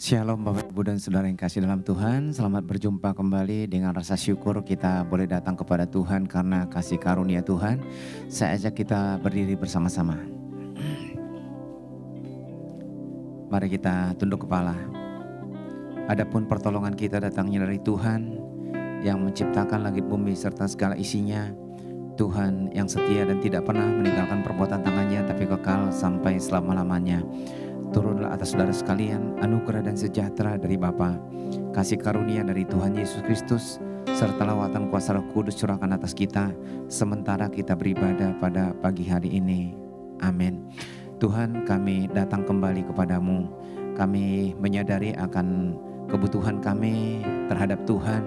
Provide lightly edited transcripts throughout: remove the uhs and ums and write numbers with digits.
Shalom Bapak Ibu dan Saudara yang kasih dalam Tuhan. Selamat berjumpa kembali. Dengan rasa syukur kita boleh datang kepada Tuhan karena kasih karunia Tuhan. Saya ajak kita berdiri bersama-sama. Mari kita tunduk kepala. Adapun pertolongan kita datangnya dari Tuhan yang menciptakan langit bumi serta segala isinya. Tuhan yang setia dan tidak pernah meninggalkan perbuatan tangannya, tapi kekal sampai selama-lamanya. Turunlah atas saudara sekalian anugerah dan sejahtera dari Bapa, kasih karunia dari Tuhan Yesus Kristus, serta lawatan kuasa Roh Kudus curahkan atas kita sementara kita beribadah pada pagi hari ini. Amin. Tuhan, kami datang kembali kepadamu. Kami menyadari akan kebutuhan kami terhadap Tuhan,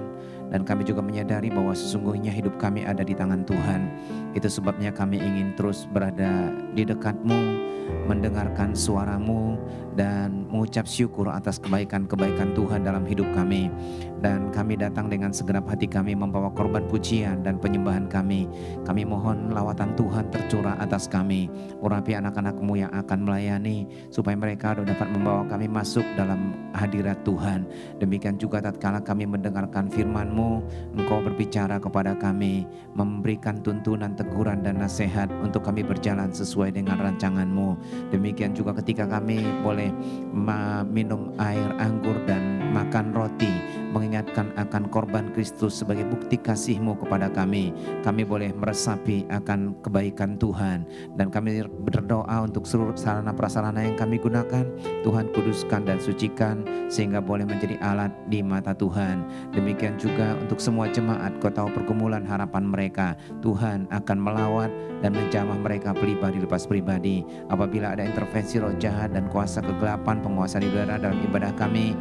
dan kami juga menyadari bahwa sesungguhnya hidup kami ada di tangan Tuhan. Itu sebabnya kami ingin terus berada di dekat-Mu, mendengarkan suara-Mu, dan mengucap syukur atas kebaikan-kebaikan Tuhan dalam hidup kami. Dan kami datang dengan segenap hati kami membawa korban pujian dan penyembahan kami. Kami mohon lawatan Tuhan tercurah atas kami. Urapi anak-anak-Mu yang akan melayani, supaya mereka dapat membawa kami masuk dalam hadirat Tuhan. Demikian juga tatkala kami mendengarkan firman-Mu, Engkau berbicara kepada kami, memberikan tuntunan, teguran dan nasihat untuk kami berjalan sesuai dengan rancangan-Mu. Demikian juga ketika kami boleh minum air anggur dan makan roti, mengingatkan akan korban Kristus sebagai bukti kasih-Mu kepada kami. Kami boleh meresapi akan kebaikan Tuhan, dan kami berdoa untuk seluruh sarana prasarana yang kami gunakan. Tuhan kuduskan dan sucikan sehingga boleh menjadi alat di mata Tuhan. Demikian juga untuk semua jemaat Kau tahu pergumulan harapan mereka. Tuhan akan melawat dan menjamah mereka pribadi lepas pribadi. Apabila ada intervensi roh jahat dan kuasa kegelapan, penguasa di udara dalam ibadah kami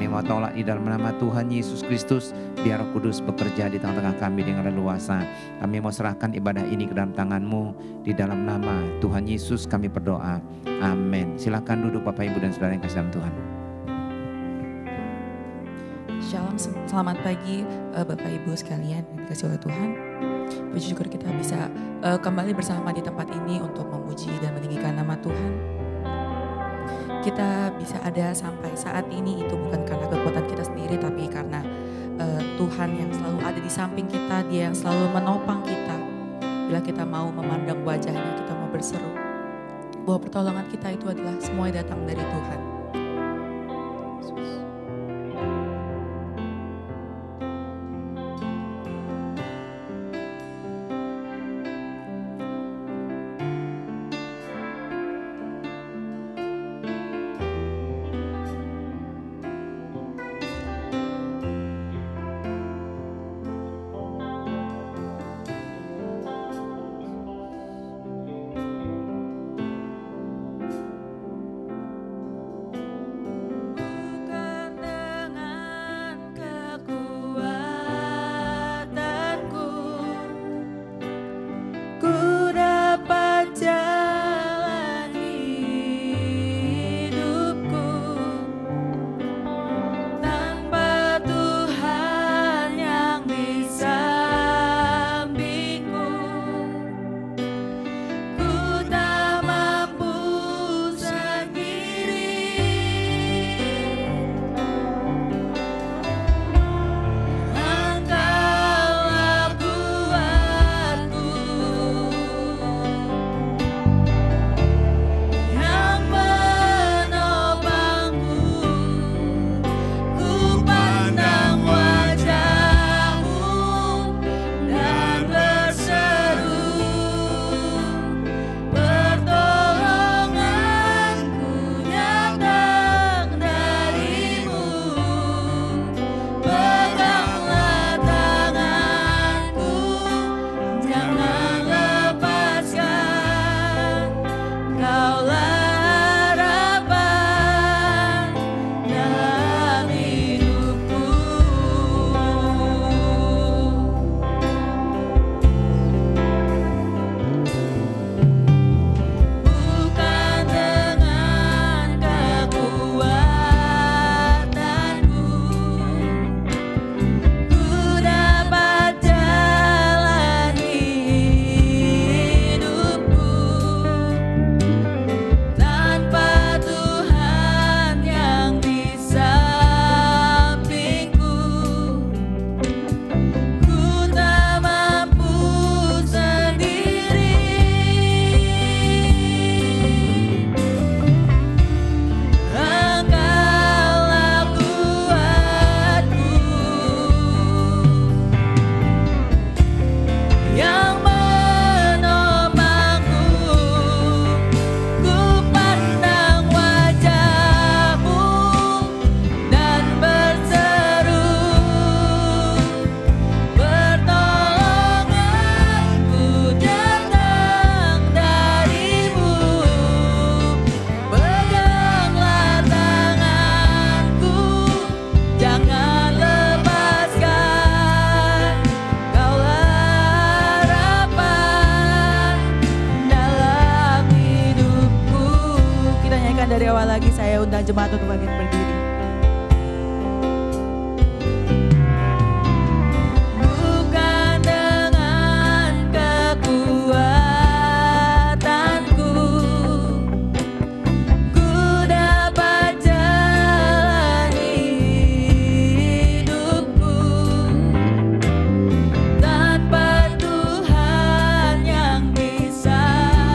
mau tolak di dalam nama Tuhan Yesus Kristus. Biar Roh Kudus bekerja di tengah-tengah kami dengan leluasa. Kami mau serahkan ibadah ini ke dalam tangan-Mu. Di dalam nama Tuhan Yesus kami berdoa. Amin. Silakan duduk Bapak Ibu dan Saudara yang kasih dalam Tuhan. Shalom, selamat pagi Bapak Ibu sekalian yang dikasih oleh Tuhan. Puji syukur kita bisa kembali bersama di tempat ini untuk memuji dan meninggikan nama Tuhan. Kita bisa ada sampai saat ini itu bukan karena kekuatan kita sendiri, tapi karena Tuhan yang selalu ada di samping kita, Dia yang selalu menopang kita. Bila kita mau memandang wajahnya, kita mau berseru bahwa pertolongan kita itu adalah semua datang dari Tuhan. lagi saya undang jemaat untuk bagian berdiri. Bukan dengan kekuatanku ku dapat jalani hidupku, tanpa Tuhan yang di sampingku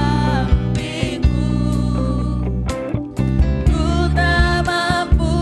ku tak mampu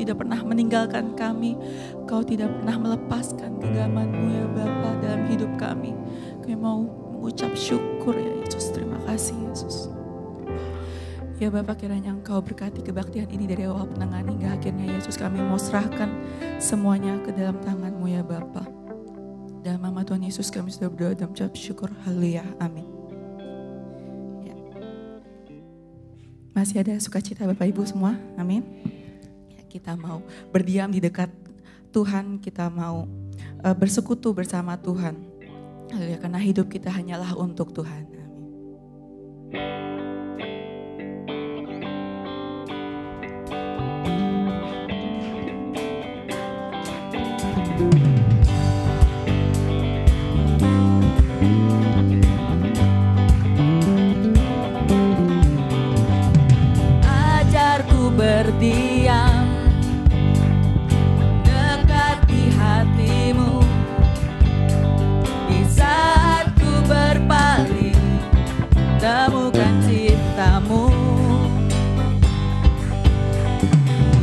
tidak pernah meninggalkan kami. Kau tidak pernah melepaskan genggaman-Mu ya Bapa dalam hidup kami. Kami mau mengucap syukur ya Yesus. Terima kasih Yesus. Ya Bapak, kiranya Engkau berkati kebaktian ini dari awal penangan hingga akhirnya Yesus. Kami mau serahkan semuanya ke dalam tangan-Mu ya Bapak. Dalam nama Tuhan Yesus kami sudah berdoa dan mengucap syukur. Haleluya. Amin. Ya. Masih ada sukacita Bapak Ibu semua. Amin. Ya, kita mau berdiam di dekat Tuhan. Kita mau bersekutu bersama Tuhan. Haleluya. Karena hidup kita hanyalah untuk Tuhan. Amin. Berdiam dekat di hati-Mu, di saat ku berpaling temukan cinta-Mu.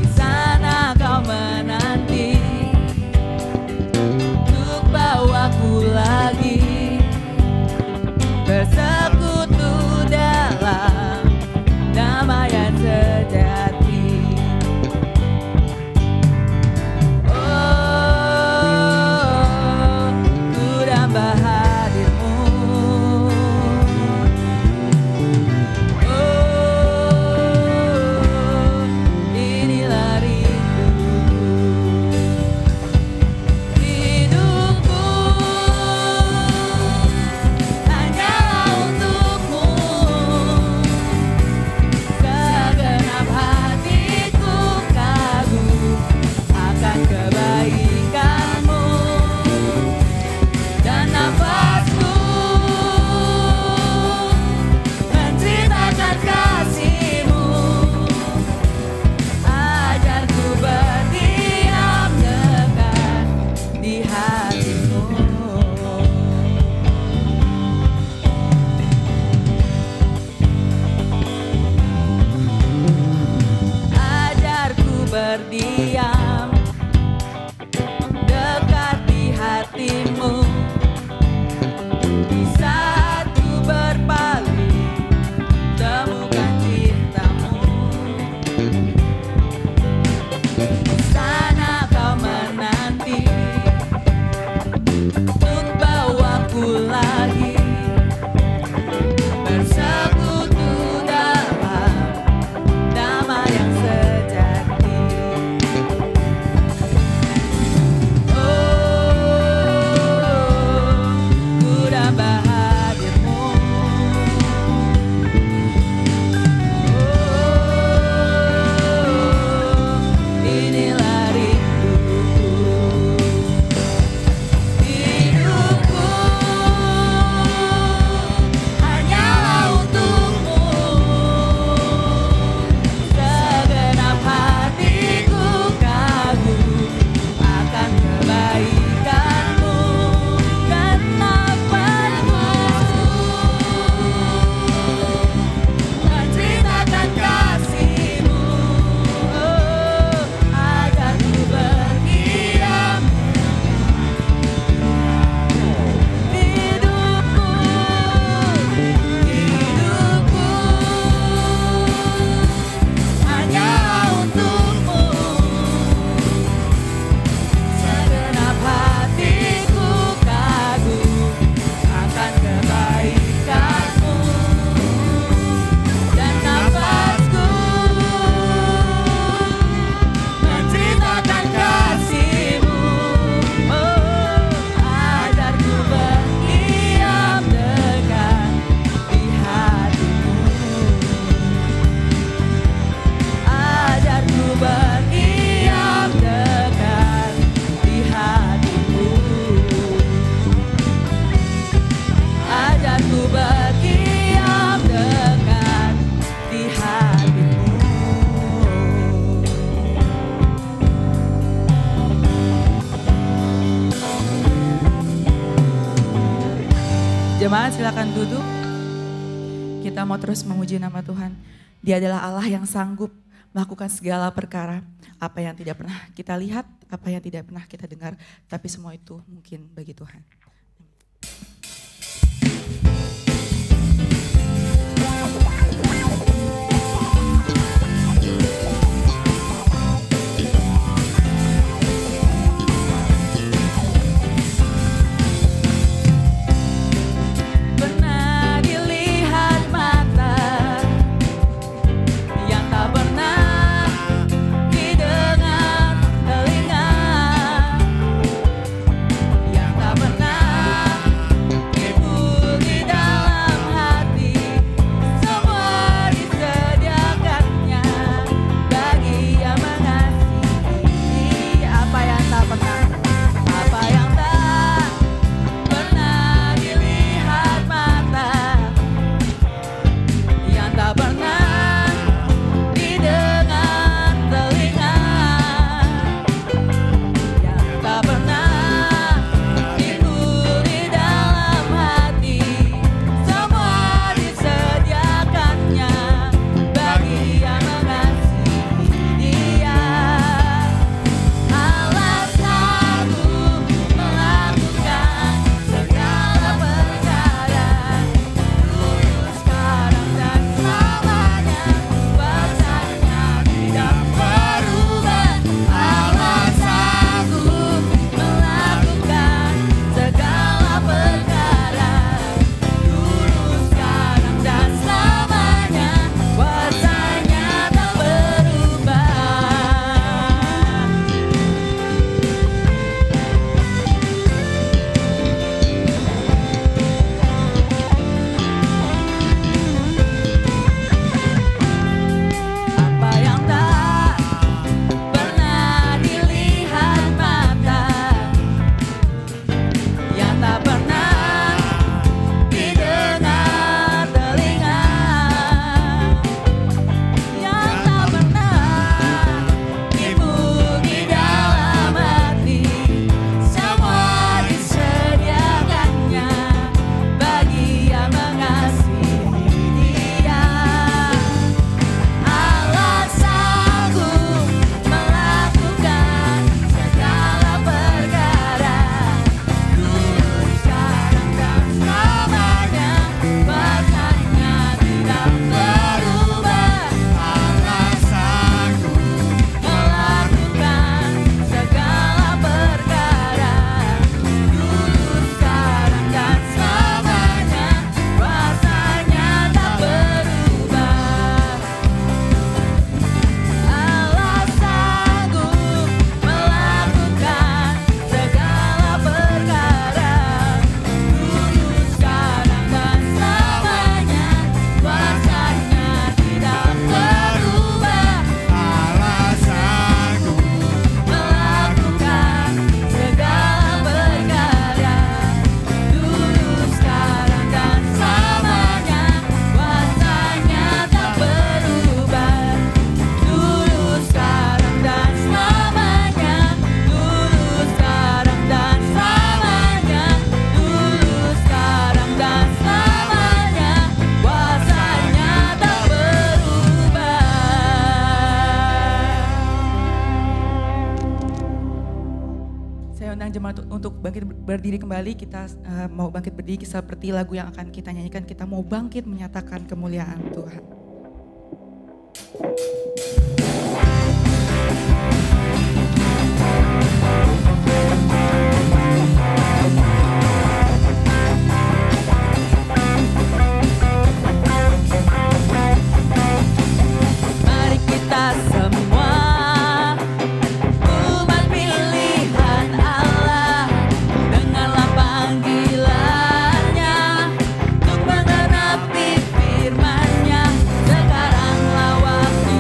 Di sana Kau menanti untuk bawaku lagi bersekutu dalam damai sejati. Berdiam dekat di hati-Mu, di saat ku berpaling temukan cinta-Mu. Di sana Kau menanti untuk bawaku lagi bersekutu dalam damai yang sejati. Jemaat silakan duduk. Kita mau terus memuji nama Tuhan. Dia adalah Allah yang sanggup melakukan segala perkara, apa yang tidak pernah kita lihat, apa yang tidak pernah kita dengar, tapi semua itu mungkin bagi Tuhan. Untuk bangkit berdiri kembali, kita mau bangkit berdiri seperti lagu yang akan kita nyanyikan. Kita mau bangkit menyatakan kemuliaan Tuhan. Mari kita semua umat pilihan Allah, dengarlah panggilannya untuk menggenapi firman-Nya. Sekaranglah waktu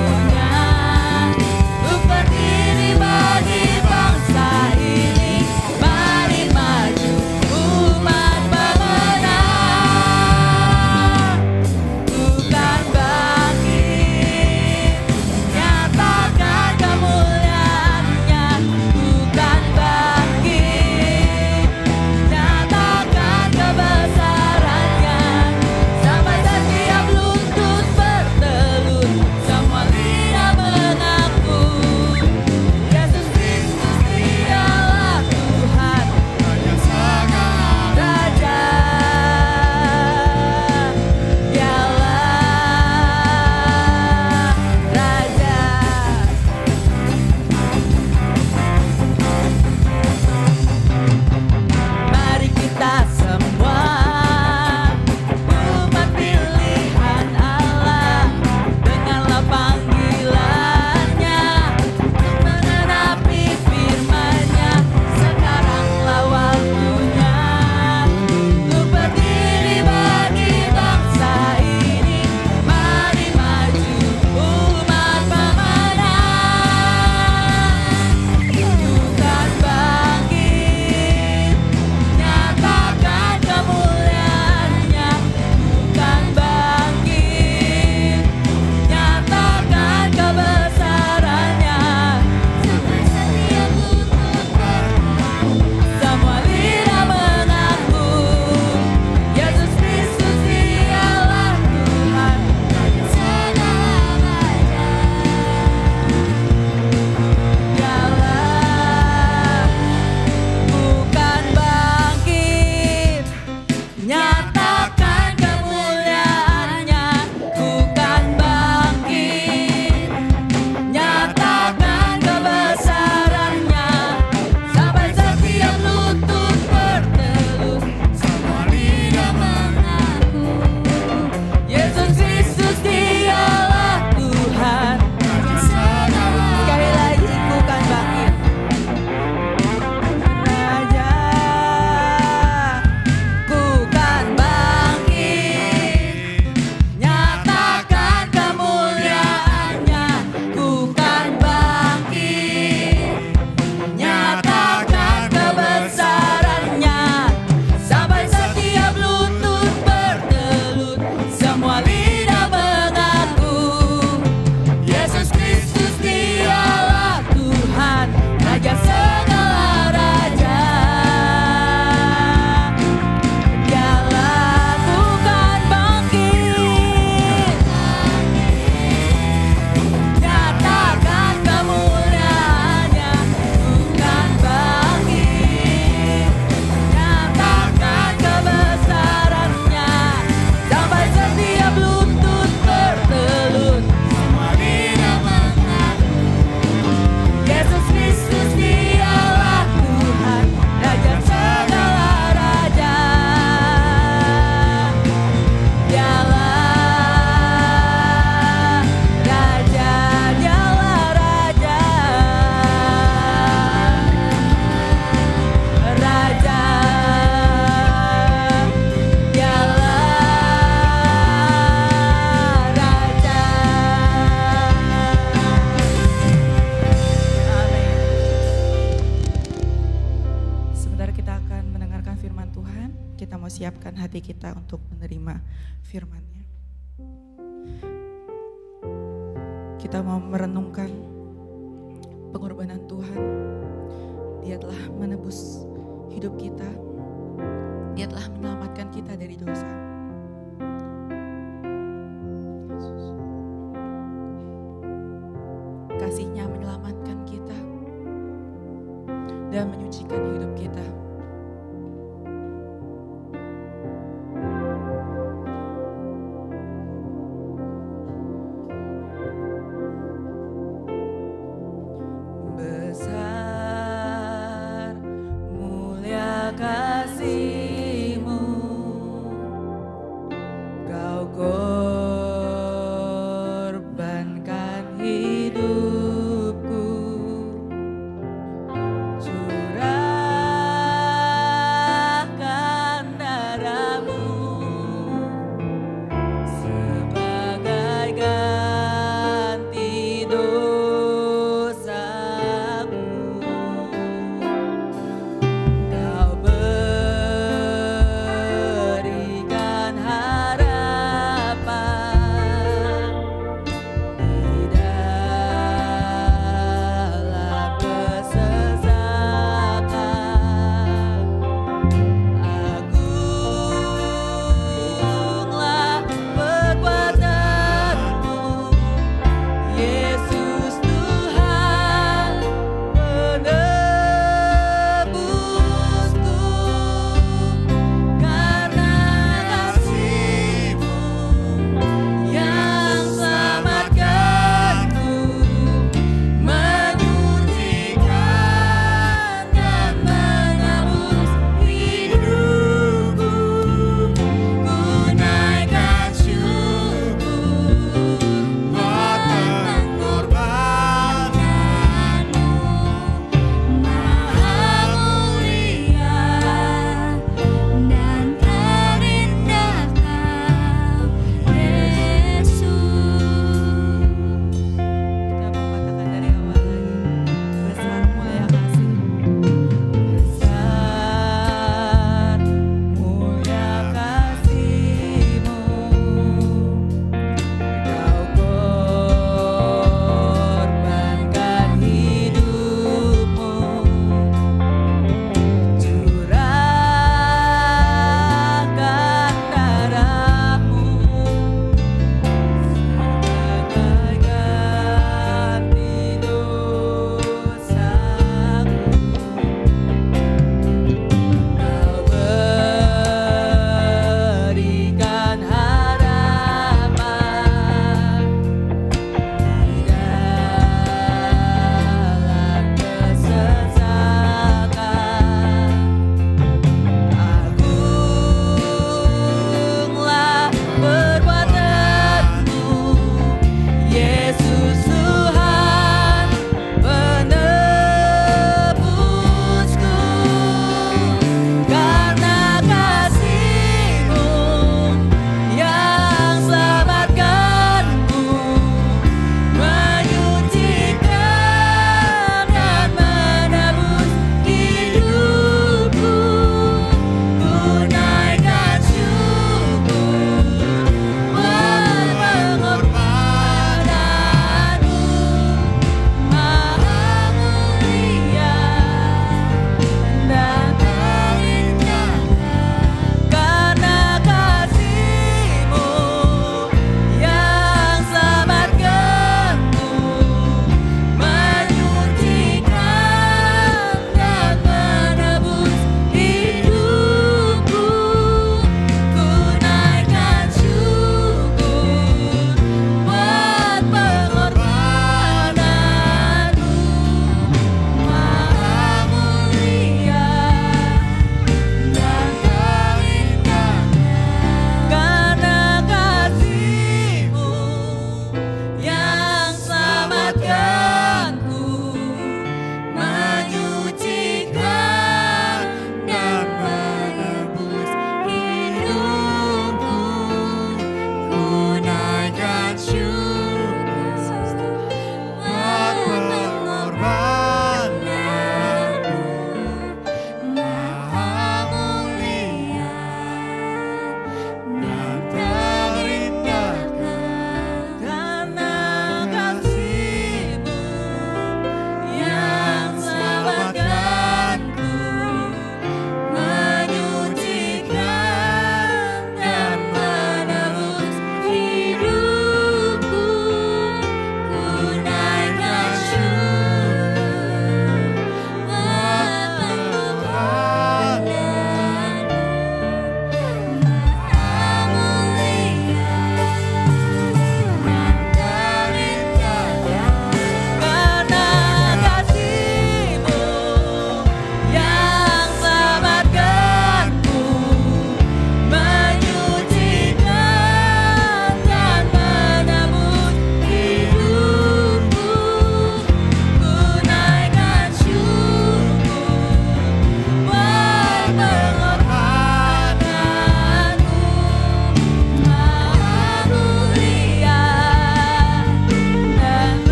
hati kita untuk menerima firman-Nya. Kita mau merenungkan pengorbanan Tuhan. Dia telah menebus hidup kita. Dia telah menyelamatkan kita dari dosa. Kasih-Nya menyelamatkan kita dan menyucikan hidup kita. Besar mulia kasih-Mu, Kau korbankan hidupku, curahkan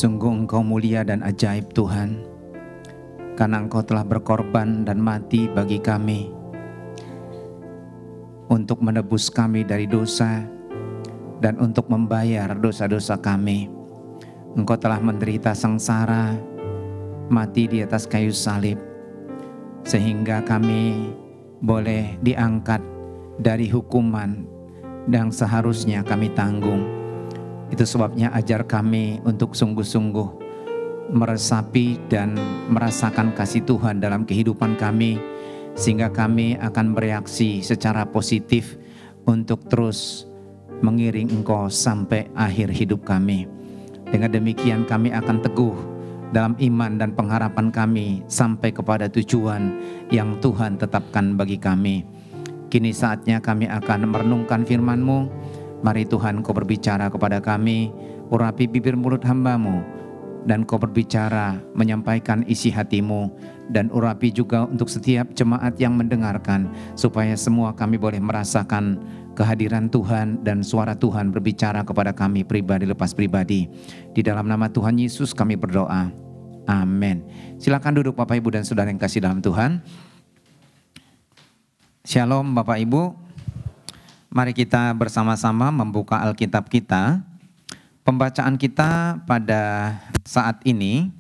Sungguh Engkau mulia dan ajaib Tuhan, karena Engkau telah berkorban dan mati bagi kami untuk menebus kami dari dosa dan untuk membayar dosa-dosa kami. Engkau telah menderita sengsara, mati di atas kayu salib, sehingga kami boleh diangkat dari hukuman yang seharusnya kami tanggung. Itu sebabnya ajar kami untuk sungguh-sungguh meresapi dan merasakan kasih Tuhan dalam kehidupan kami, sehingga kami akan bereaksi secara positif untuk terus mengiring Engkau sampai akhir hidup kami. Dengan demikian kami akan teguh dalam iman dan pengharapan kami sampai kepada tujuan yang Tuhan tetapkan bagi kami. Kini saatnya kami akan merenungkan firman-Mu. Mari Tuhan, Kau berbicara kepada kami, urapi bibir mulut hamba-Mu, dan Kau berbicara menyampaikan isi hati-Mu, dan urapi juga untuk setiap jemaat yang mendengarkan, supaya semua kami boleh merasakan kehadiran Tuhan dan suara Tuhan berbicara kepada kami pribadi lepas pribadi. Di dalam nama Tuhan Yesus kami berdoa. Amin. Silakan duduk Bapak Ibu dan Saudara yang kasih dalam Tuhan. Shalom Bapak Ibu. Mari kita bersama-sama membuka Alkitab kita. Pembacaan kita pada saat ini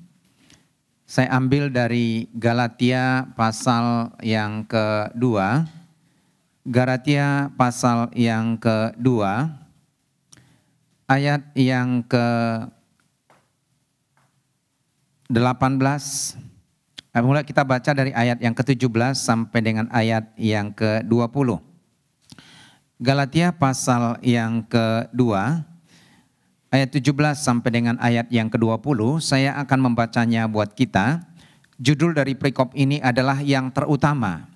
saya ambil dari Galatia pasal yang kedua. Galatia pasal yang kedua, ayat yang ke-18. Mulai kita baca dari ayat yang ke-17 sampai dengan ayat yang ke-20. Galatia pasal yang kedua, ayat 17 sampai dengan ayat yang ke-20, saya akan membacanya buat kita. Judul dari perikop ini adalah yang terutama,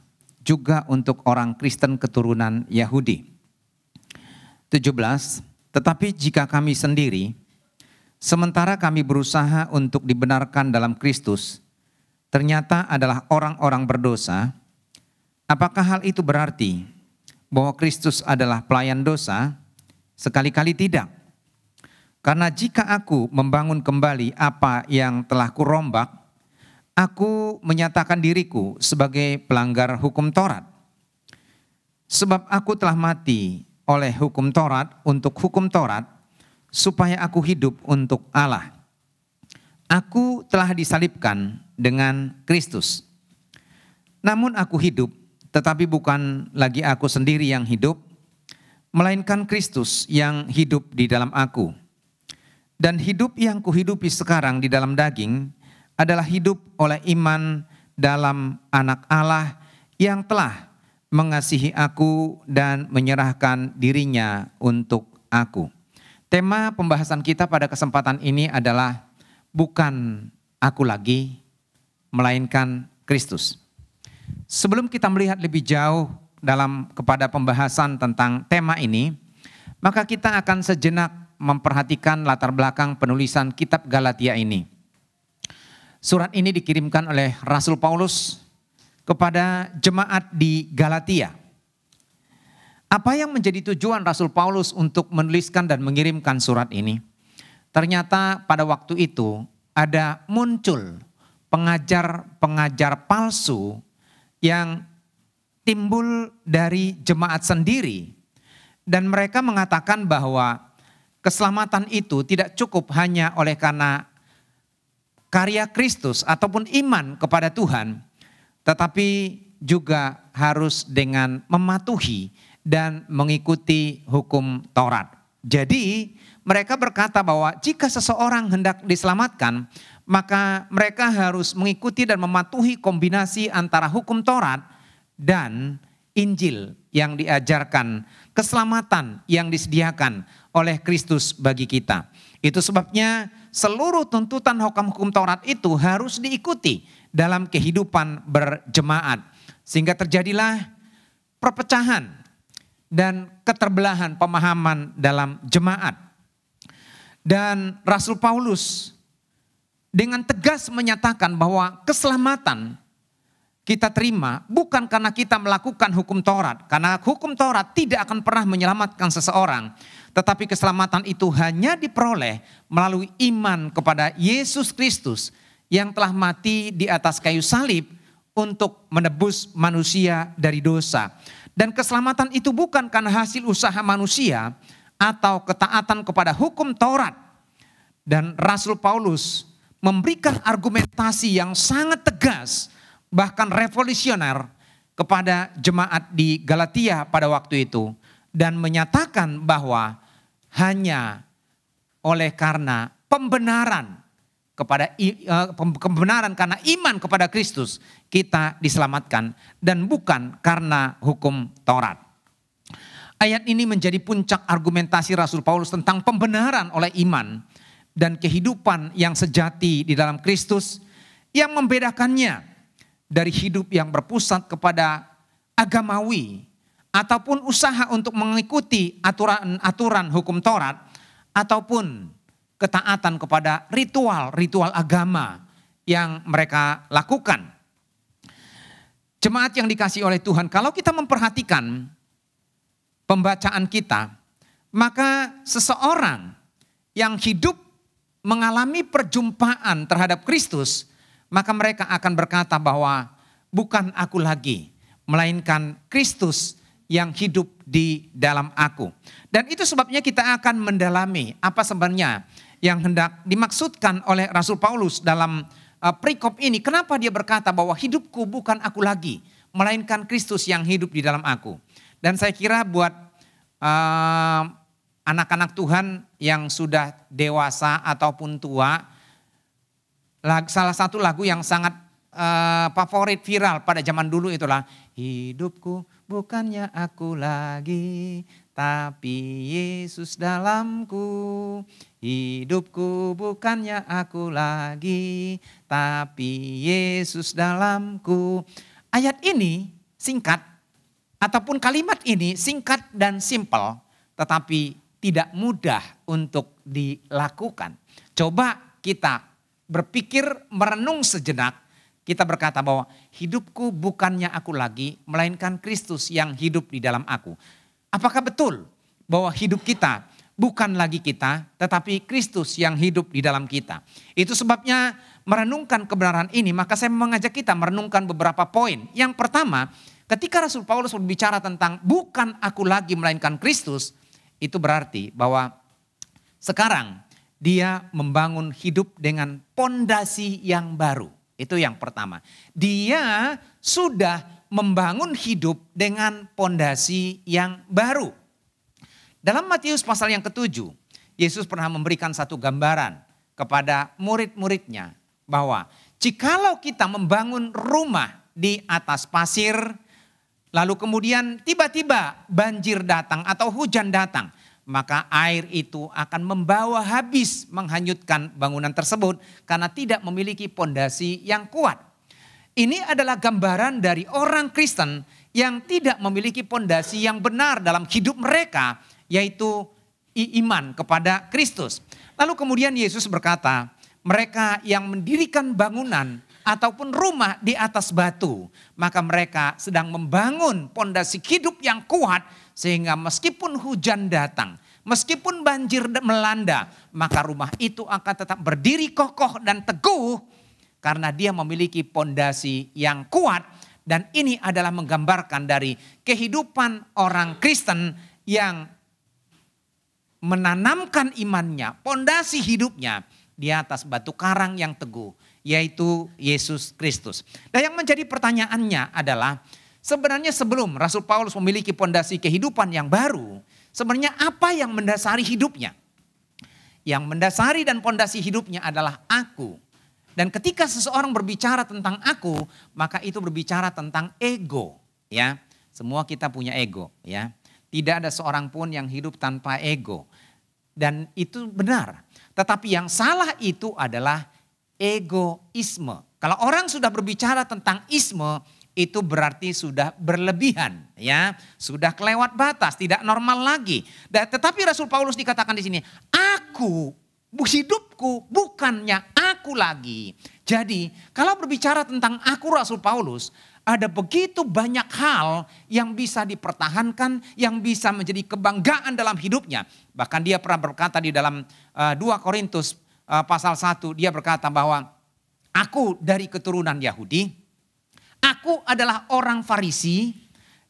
juga untuk orang Kristen keturunan Yahudi. 17, tetapi jika kami sendiri, sementara kami berusaha untuk dibenarkan dalam Kristus, ternyata adalah orang-orang berdosa, apakah hal itu berarti bahwa Kristus adalah pelayan dosa? Sekali-kali tidak. Karena jika aku membangun kembali apa yang telah kurombak, aku menyatakan diriku sebagai pelanggar hukum Taurat. Sebab aku telah mati oleh hukum Taurat untuk hukum Taurat, supaya aku hidup untuk Allah. Aku telah disalibkan dengan Kristus. Namun aku hidup, tetapi bukan lagi aku sendiri yang hidup, melainkan Kristus yang hidup di dalam aku. Dan hidup yang kuhidupi sekarang di dalam daging adalah hidup oleh iman dalam Anak Allah yang telah mengasihi aku dan menyerahkan dirinya untuk aku. Tema pembahasan kita pada kesempatan ini adalah bukan aku lagi, melainkan Kristus. Sebelum kita melihat lebih jauh kepada pembahasan tentang tema ini, maka kita akan sejenak memperhatikan latar belakang penulisan kitab Galatia ini. Surat ini dikirimkan oleh Rasul Paulus kepada jemaat di Galatia. Apa yang menjadi tujuan Rasul Paulus untuk menuliskan dan mengirimkan surat ini? Ternyata pada waktu itu ada muncul pengajar-pengajar palsu yang timbul dari jemaat sendiri. Dan mereka mengatakan bahwa keselamatan itu tidak cukup hanya oleh karena karya Kristus ataupun iman kepada Tuhan, tetapi juga harus dengan mematuhi dan mengikuti hukum Taurat. Jadi mereka berkata bahwa jika seseorang hendak diselamatkan, maka mereka harus mengikuti dan mematuhi kombinasi antara hukum Taurat dan Injil yang diajarkan, keselamatan yang disediakan oleh Kristus bagi kita. Itu sebabnya seluruh tuntutan hukum Taurat itu harus diikuti dalam kehidupan berjemaat. Sehingga terjadilah perpecahan dan keterbelahan pemahaman dalam jemaat. Dan Rasul Paulus dengan tegas menyatakan bahwa keselamatan kita terima bukan karena kita melakukan hukum Taurat. Karena hukum Taurat tidak akan pernah menyelamatkan seseorang. Tetapi keselamatan itu hanya diperoleh melalui iman kepada Yesus Kristus yang telah mati di atas kayu salib untuk menebus manusia dari dosa. Dan keselamatan itu bukan karena hasil usaha manusia atau ketaatan kepada hukum Taurat. Dan Rasul Paulus memberikan argumentasi yang sangat tegas, bahkan revolusioner kepada jemaat di Galatia pada waktu itu. Dan menyatakan bahwa hanya oleh karena pembenaran karena iman kepada Kristus kita diselamatkan dan bukan karena hukum Taurat. Ayat ini menjadi puncak argumentasi Rasul Paulus tentang pembenaran oleh iman dan kehidupan yang sejati di dalam Kristus yang membedakannya dari hidup yang berpusat kepada agamawi ataupun usaha untuk mengikuti aturan-aturan hukum Taurat ataupun ketaatan kepada ritual-ritual agama yang mereka lakukan. Jemaat yang dikasihi oleh Tuhan, kalau kita memperhatikan pembacaan kita, maka seseorang yang hidup mengalami perjumpaan terhadap Kristus, maka mereka akan berkata bahwa bukan aku lagi, melainkan Kristus yang hidup di dalam aku. Dan itu sebabnya kita akan mendalami apa sebenarnya yang hendak dimaksudkan oleh Rasul Paulus dalam perikop ini. Kenapa dia berkata bahwa hidupku bukan aku lagi, melainkan Kristus yang hidup di dalam aku. Dan saya kira buat anak-anak Tuhan yang sudah dewasa ataupun tua, salah satu lagu yang sangat favorit viral pada zaman dulu itulah, hidupku bukannya aku lagi, tapi Yesus dalamku. Hidupku bukannya aku lagi, tapi Yesus dalamku. Ayat ini singkat, ataupun kalimat ini singkat dan simpel, tetapi tidak mudah untuk dilakukan. Coba kita berpikir, merenung sejenak, kita berkata bahwa hidupku bukannya aku lagi, melainkan Kristus yang hidup di dalam aku. Apakah betul bahwa hidup kita bukan lagi kita, tetapi Kristus yang hidup di dalam kita? Itu sebabnya merenungkan kebenaran ini, maka saya mengajak kita merenungkan beberapa poin. Yang pertama, ketika Rasul Paulus berbicara tentang bukan aku lagi melainkan Kristus, itu berarti bahwa sekarang dia membangun hidup dengan pondasi yang baru. Itu yang pertama. Dia sudah membangun hidup dengan pondasi yang baru. Dalam Matius pasal yang ke-7, Yesus pernah memberikan satu gambaran kepada murid-muridnya bahwa jikalau kita membangun rumah di atas pasir, lalu kemudian tiba-tiba banjir datang atau hujan datang, maka air itu akan membawa habis, menghanyutkan bangunan tersebut karena tidak memiliki pondasi yang kuat. Ini adalah gambaran dari orang Kristen yang tidak memiliki pondasi yang benar dalam hidup mereka, yaitu iman kepada Kristus. Lalu kemudian Yesus berkata, mereka yang mendirikan bangunan ataupun rumah di atas batu, maka mereka sedang membangun pondasi hidup yang kuat, sehingga meskipun hujan datang, meskipun banjir melanda, maka rumah itu akan tetap berdiri kokoh dan teguh karena dia memiliki pondasi yang kuat. Dan ini adalah menggambarkan dari kehidupan orang Kristen yang menanamkan imannya, pondasi hidupnya di atas batu karang yang teguh, yaitu Yesus Kristus. Dan yang menjadi pertanyaannya adalah, sebenarnya sebelum Rasul Paulus memiliki pondasi kehidupan yang baru, sebenarnya apa yang mendasari hidupnya? Yang mendasari dan pondasi hidupnya adalah aku. Dan ketika seseorang berbicara tentang aku, maka itu berbicara tentang ego, ya. Semua kita punya ego, ya. Tidak ada seorang pun yang hidup tanpa ego. Dan itu benar. Tetapi yang salah itu adalah egoisme. Kalau orang sudah berbicara tentang isme, itu berarti sudah berlebihan, ya, sudah kelewat batas, tidak normal lagi. Tetapi Rasul Paulus dikatakan di sini, aku, hidupku bukannya aku lagi. Jadi kalau berbicara tentang aku Rasul Paulus, ada begitu banyak hal yang bisa dipertahankan, yang bisa menjadi kebanggaan dalam hidupnya. Bahkan dia pernah berkata di dalam 2 Korintus pasal 1, dia berkata bahwa aku dari keturunan Yahudi, aku adalah orang Farisi,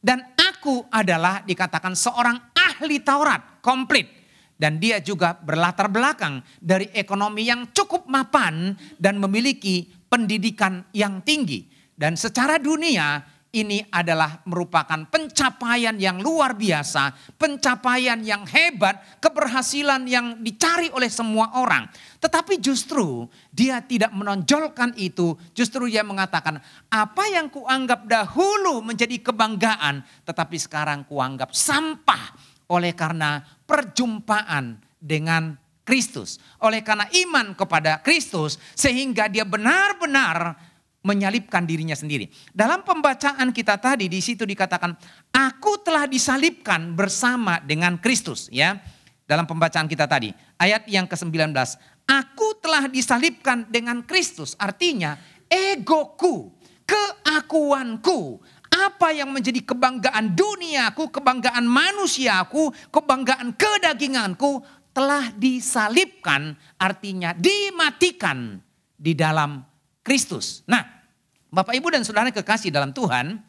dan aku adalah dikatakan seorang ahli Taurat, komplit. Dan dia juga berlatar belakang dari ekonomi yang cukup mapan dan memiliki pendidikan yang tinggi. Dan secara dunia ini adalah merupakan pencapaian yang luar biasa, pencapaian yang hebat, keberhasilan yang dicari oleh semua orang. Tetapi justru dia tidak menonjolkan itu, justru dia mengatakan apa yang kuanggap dahulu menjadi kebanggaan, tetapi sekarang kuanggap sampah oleh karena perjumpaan dengan Kristus. Oleh karena iman kepada Kristus sehingga dia benar-benar menyalibkan dirinya sendiri. Dalam pembacaan kita tadi di situ dikatakan, aku telah disalibkan bersama dengan Kristus, ya. Dalam pembacaan kita tadi, ayat yang ke-19, aku telah disalibkan dengan Kristus, artinya egoku, keakuanku, apa yang menjadi kebanggaan duniaku, kebanggaan manusiaku, kebanggaan kedaginganku telah disalibkan, artinya dimatikan di dalam Kristus. Nah, Bapak Ibu dan Saudara kekasih dalam Tuhan,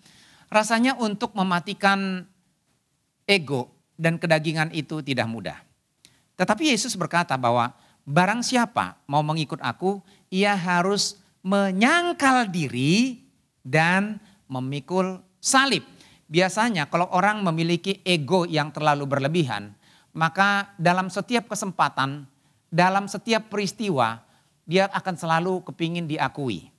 rasanya untuk mematikan ego dan kedagingan itu tidak mudah. Tetapi Yesus berkata bahwa barang siapa mau mengikut aku, ia harus menyangkal diri dan memikul salib. Biasanya kalau orang memiliki ego yang terlalu berlebihan, maka dalam setiap kesempatan, dalam setiap peristiwa, dia akan selalu kepingin diakui.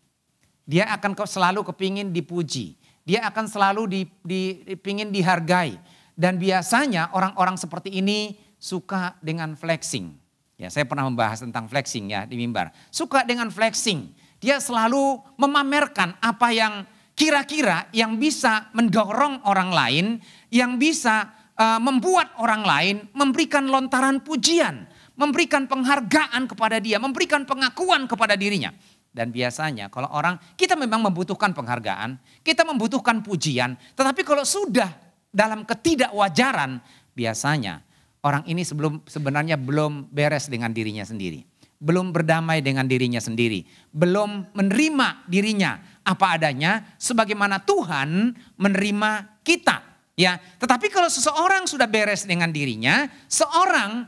Dia akan selalu kepingin dipuji. Dia akan selalu dipingin dihargai. Dan biasanya orang-orang seperti ini suka dengan flexing. Ya, saya pernah membahas tentang flexing ya di mimbar. Suka dengan flexing. Dia selalu memamerkan apa yang kira-kira yang bisa mendorong orang lain, yang bisa membuat orang lain memberikan lontaran pujian, memberikan penghargaan kepada dia, memberikan pengakuan kepada dirinya. Dan biasanya kalau orang, kita memang membutuhkan penghargaan, kita membutuhkan pujian. Tetapi kalau sudah dalam ketidakwajaran, biasanya orang ini sebenarnya belum beres dengan dirinya sendiri. Belum berdamai dengan dirinya sendiri. Belum menerima dirinya apa adanya sebagaimana Tuhan menerima kita. Ya, tetapi kalau seseorang sudah beres dengan dirinya, seorang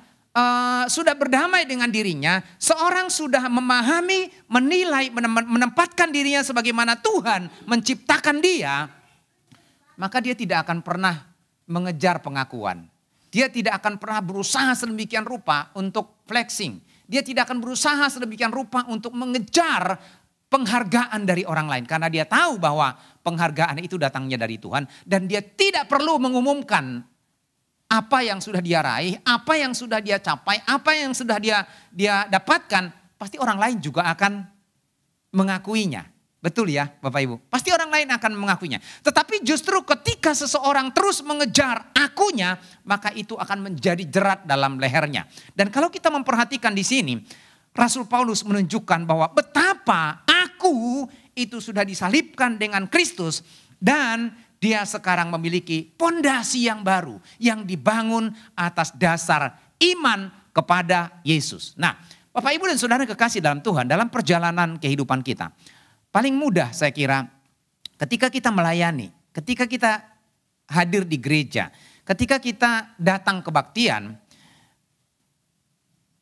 sudah berdamai dengan dirinya, seorang sudah memahami, menilai, menempatkan dirinya sebagaimana Tuhan menciptakan dia, maka dia tidak akan pernah mengejar pengakuan. Dia tidak akan pernah berusaha sedemikian rupa untuk flexing. Dia tidak akan berusaha sedemikian rupa untuk mengejar penghargaan dari orang lain. Karena dia tahu bahwa penghargaan itu datangnya dari Tuhan. Dan dia tidak perlu mengumumkan apa yang sudah dia raih, apa yang sudah dia capai, apa yang sudah dia dapatkan. Pasti orang lain juga akan mengakuinya. Betul ya Bapak Ibu? Pasti orang lain akan mengakuinya. Tetapi justru ketika seseorang terus mengejar akunya, maka itu akan menjadi jerat dalam lehernya. Dan kalau kita memperhatikan di sini, Rasul Paulus menunjukkan bahwa betapa aku itu sudah disalibkan dengan Kristus dan dia sekarang memiliki pondasi yang baru yang dibangun atas dasar iman kepada Yesus. Nah, Bapak Ibu dan Saudara kekasih dalam Tuhan, dalam perjalanan kehidupan kita, paling mudah saya kira ketika kita melayani, ketika kita hadir di gereja, ketika kita datang kebaktian,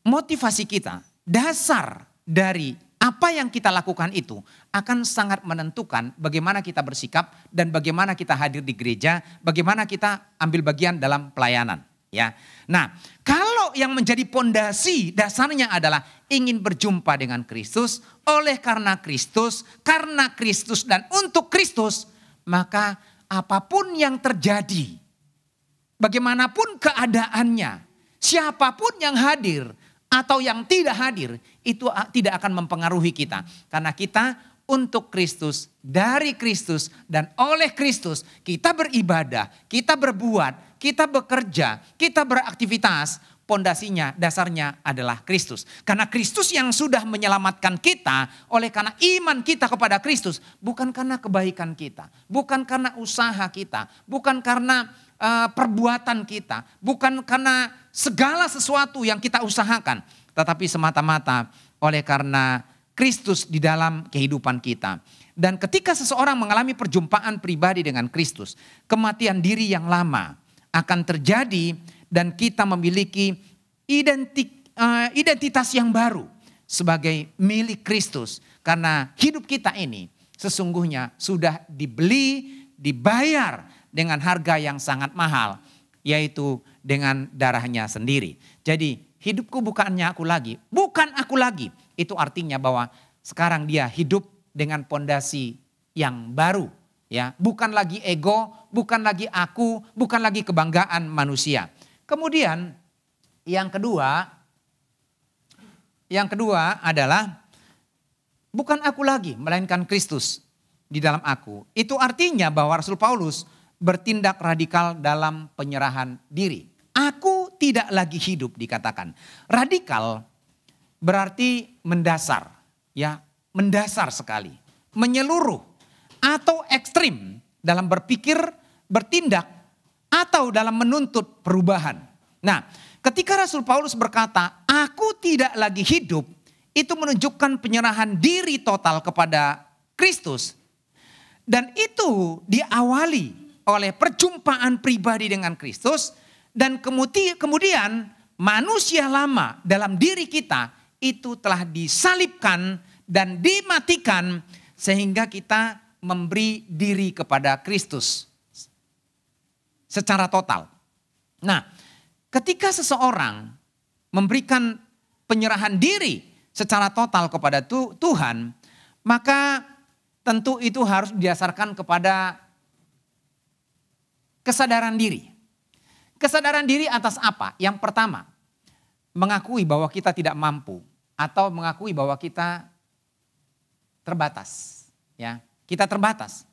motivasi kita, dasar dari apa yang kita lakukan itu akan sangat menentukan bagaimana kita bersikap dan bagaimana kita hadir di gereja, bagaimana kita ambil bagian dalam pelayanan. Ya, nah kalau yang menjadi pondasi dasarnya adalah ingin berjumpa dengan Kristus, oleh karena Kristus dan untuk Kristus, maka apapun yang terjadi, bagaimanapun keadaannya, siapapun yang hadir atau yang tidak hadir, itu tidak akan mempengaruhi kita. Karena kita untuk Kristus, dari Kristus dan oleh Kristus, kita beribadah, kita berbuat, kita bekerja, kita beraktivitas pondasinya, dasarnya adalah Kristus. Karena Kristus yang sudah menyelamatkan kita, oleh karena iman kita kepada Kristus, bukan karena kebaikan kita, bukan karena usaha kita, bukan karena perbuatan kita, bukan karena segala sesuatu yang kita usahakan, tetapi semata-mata oleh karena Kristus di dalam kehidupan kita. Dan ketika seseorang mengalami perjumpaan pribadi dengan Kristus, kematian diri yang lama akan terjadi dan kita memiliki identitas yang baru sebagai milik Kristus. Karena hidup kita ini sesungguhnya sudah dibeli, dibayar dengan harga yang sangat mahal, yaitu dengan darahnya sendiri. Jadi hidupku bukannya aku lagi, bukan aku lagi. Itu artinya bahwa sekarang dia hidup dengan pondasi yang baru, ya, bukan lagi ego, bukan lagi aku, bukan lagi kebanggaan manusia. Kemudian yang kedua adalah bukan aku lagi, melainkan Kristus di dalam aku. Itu artinya bahwa Rasul Paulus bertindak radikal dalam penyerahan diri. Aku tidak lagi hidup dikatakan. Radikal berarti mendasar, ya, mendasar sekali, menyeluruh atau ekstrim dalam berpikir, bertindak atau dalam menuntut perubahan. Nah, ketika Rasul Paulus berkata, aku tidak lagi hidup, itu menunjukkan penyerahan diri total kepada Kristus. Dan itu diawali oleh perjumpaan pribadi dengan Kristus. Dan kemudian manusia lama dalam diri kita itu telah disalibkan dan dimatikan sehingga kita memberi diri kepada Kristus secara total. Nah, ketika seseorang memberikan penyerahan diri secara total kepada Tuhan, maka tentu itu harus didasarkan kepada kesadaran diri. Kesadaran diri atas apa? Yang pertama, mengakui bahwa kita tidak mampu atau mengakui bahwa kita terbatas, ya. Kita terbatas.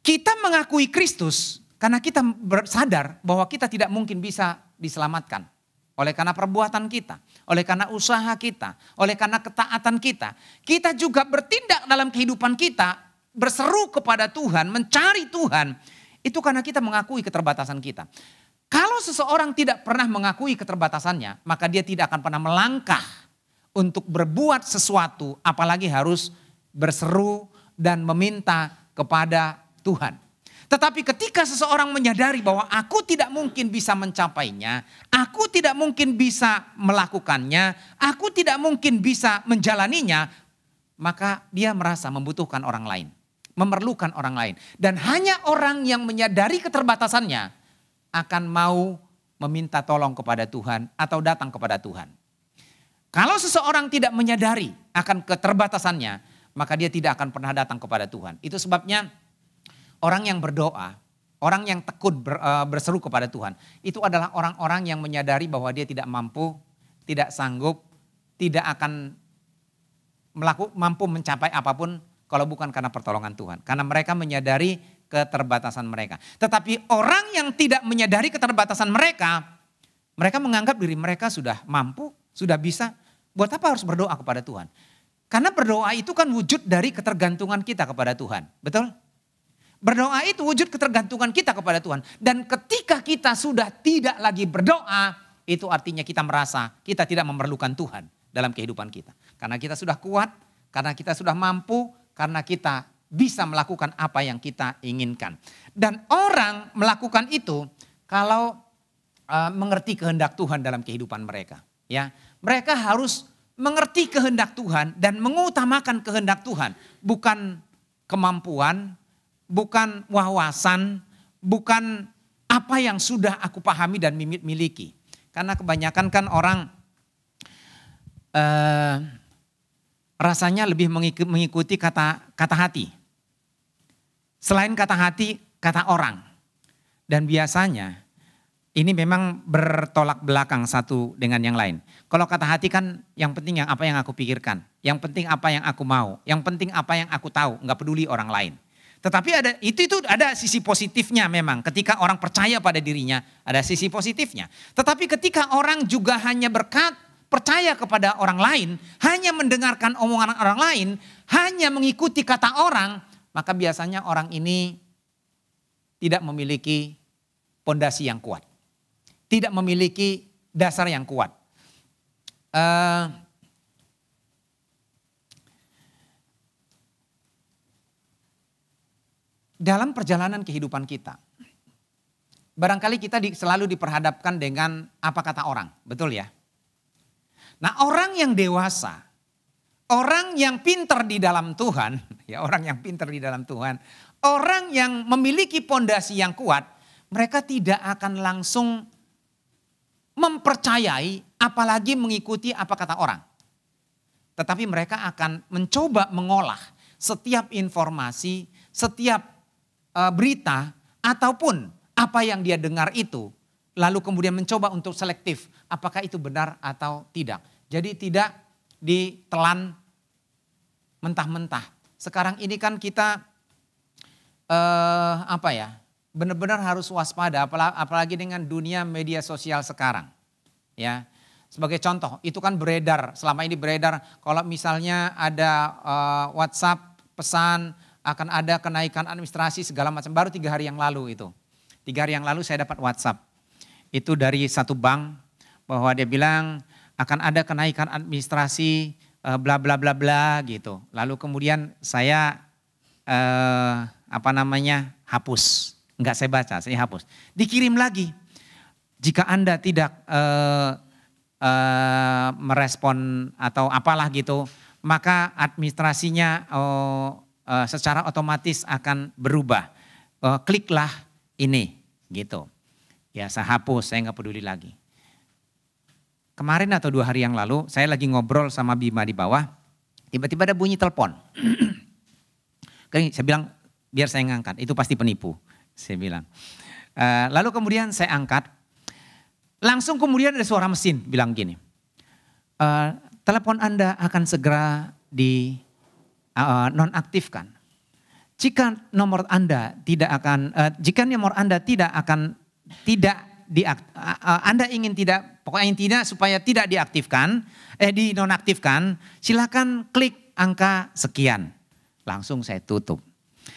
Kita mengakui Kristus karena kita sadar bahwa kita tidak mungkin bisa diselamatkan oleh karena perbuatan kita, oleh karena usaha kita, oleh karena ketaatan kita. Kita juga bertindak dalam kehidupan kita, berseru kepada Tuhan, mencari Tuhan. Itu karena kita mengakui keterbatasan kita. Kalau seseorang tidak pernah mengakui keterbatasannya, maka dia tidak akan pernah melangkah untuk berbuat sesuatu, apalagi harus berseru dan meminta kepada Tuhan. Tetapi ketika seseorang menyadari bahwa aku tidak mungkin bisa mencapainya, aku tidak mungkin bisa melakukannya, aku tidak mungkin bisa menjalaninya, maka dia merasa membutuhkan orang lain, memerlukan orang lain. Dan hanya orang yang menyadari keterbatasannya akan mau meminta tolong kepada Tuhan atau datang kepada Tuhan. Kalau seseorang tidak menyadari akan keterbatasannya, maka dia tidak akan pernah datang kepada Tuhan. Itu sebabnya orang yang berdoa, orang yang tekun berseru kepada Tuhan, itu adalah orang-orang yang menyadari bahwa dia tidak mampu, tidak sanggup, tidak akan mampu mencapai apapun kalau bukan karena pertolongan Tuhan. Karena mereka menyadari keterbatasan mereka. Tetapi orang yang tidak menyadari keterbatasan mereka, mereka menganggap diri mereka sudah mampu, sudah bisa. Buat apa harus berdoa kepada Tuhan? Karena berdoa itu kan wujud dari ketergantungan kita kepada Tuhan. Betul? Berdoa itu wujud ketergantungan kita kepada Tuhan. Dan ketika kita sudah tidak lagi berdoa, itu artinya kita merasa kita tidak memerlukan Tuhan dalam kehidupan kita. Karena kita sudah kuat, karena kita sudah mampu, karena kita bisa melakukan apa yang kita inginkan. Dan orang melakukan itu kalau mengerti kehendak Tuhan dalam kehidupan mereka. Ya, mereka harus mengerti kehendak Tuhan dan mengutamakan kehendak Tuhan. Bukan kemampuan, bukan wawasan, bukan apa yang sudah aku pahami dan miliki. Karena kebanyakan kan orang rasanya lebih mengikuti kata hati. Selain kata hati, kata orang. Dan biasanya ini memang bertolak belakang satu dengan yang lain. Kalau kata hati kan yang penting yang apa yang aku pikirkan. Yang penting apa yang aku mau. Yang penting apa yang aku tahu. Enggak peduli orang lain. Tetapi itu ada sisi positifnya memang. Ketika orang percaya pada dirinya, ada sisi positifnya. Tetapi ketika orang juga hanya percaya kepada orang lain, hanya mendengarkan omongan orang lain, hanya mengikuti kata orang, maka biasanya orang ini tidak memiliki pondasi yang kuat. Tidak memiliki dasar yang kuat. Dalam perjalanan kehidupan kita, barangkali kita selalu diperhadapkan dengan apa kata orang, betul ya? Nah, orang yang dewasa, orang yang pintar di dalam Tuhan, ya orang yang pintar di dalam Tuhan, orang yang memiliki pondasi yang kuat, mereka tidak akan langsung mempercayai apalagi mengikuti apa kata orang. Tetapi mereka akan mencoba mengolah setiap informasi, setiap berita ataupun apa yang dia dengar itu. Lalu kemudian mencoba untuk selektif apakah itu benar atau tidak. Jadi tidak ditelan mentah-mentah. Sekarang ini kan kita benar-benar harus waspada apalagi dengan dunia media sosial sekarang. Ya. Sebagai contoh, itu kan selama ini beredar kalau misalnya ada WhatsApp pesan akan ada kenaikan administrasi segala macam. Baru 3 hari yang lalu itu. 3 hari yang lalu saya dapat WhatsApp. Itu dari satu bank bahwa dia bilang akan ada kenaikan administrasi bla bla bla bla gitu. Lalu kemudian saya hapus. Enggak saya baca, saya hapus. Dikirim lagi. Jika Anda tidak merespon atau apalah gitu, maka administrasinya secara otomatis akan berubah. Kliklah ini gitu. Ya saya hapus, saya nggak peduli lagi. Kemarin atau 2 hari yang lalu saya lagi ngobrol sama Bima di bawah. Tiba-tiba ada bunyi telepon. Saya bilang biar saya ngangkat, itu pasti penipu. Saya bilang. Lalu kemudian saya angkat. Langsung kemudian ada suara mesin bilang gini. Telepon Anda akan segera nonaktifkan. Jika nomor Anda tidak akan, Anda ingin supaya tidak dinonaktifkan, silakan klik angka sekian. Langsung saya tutup.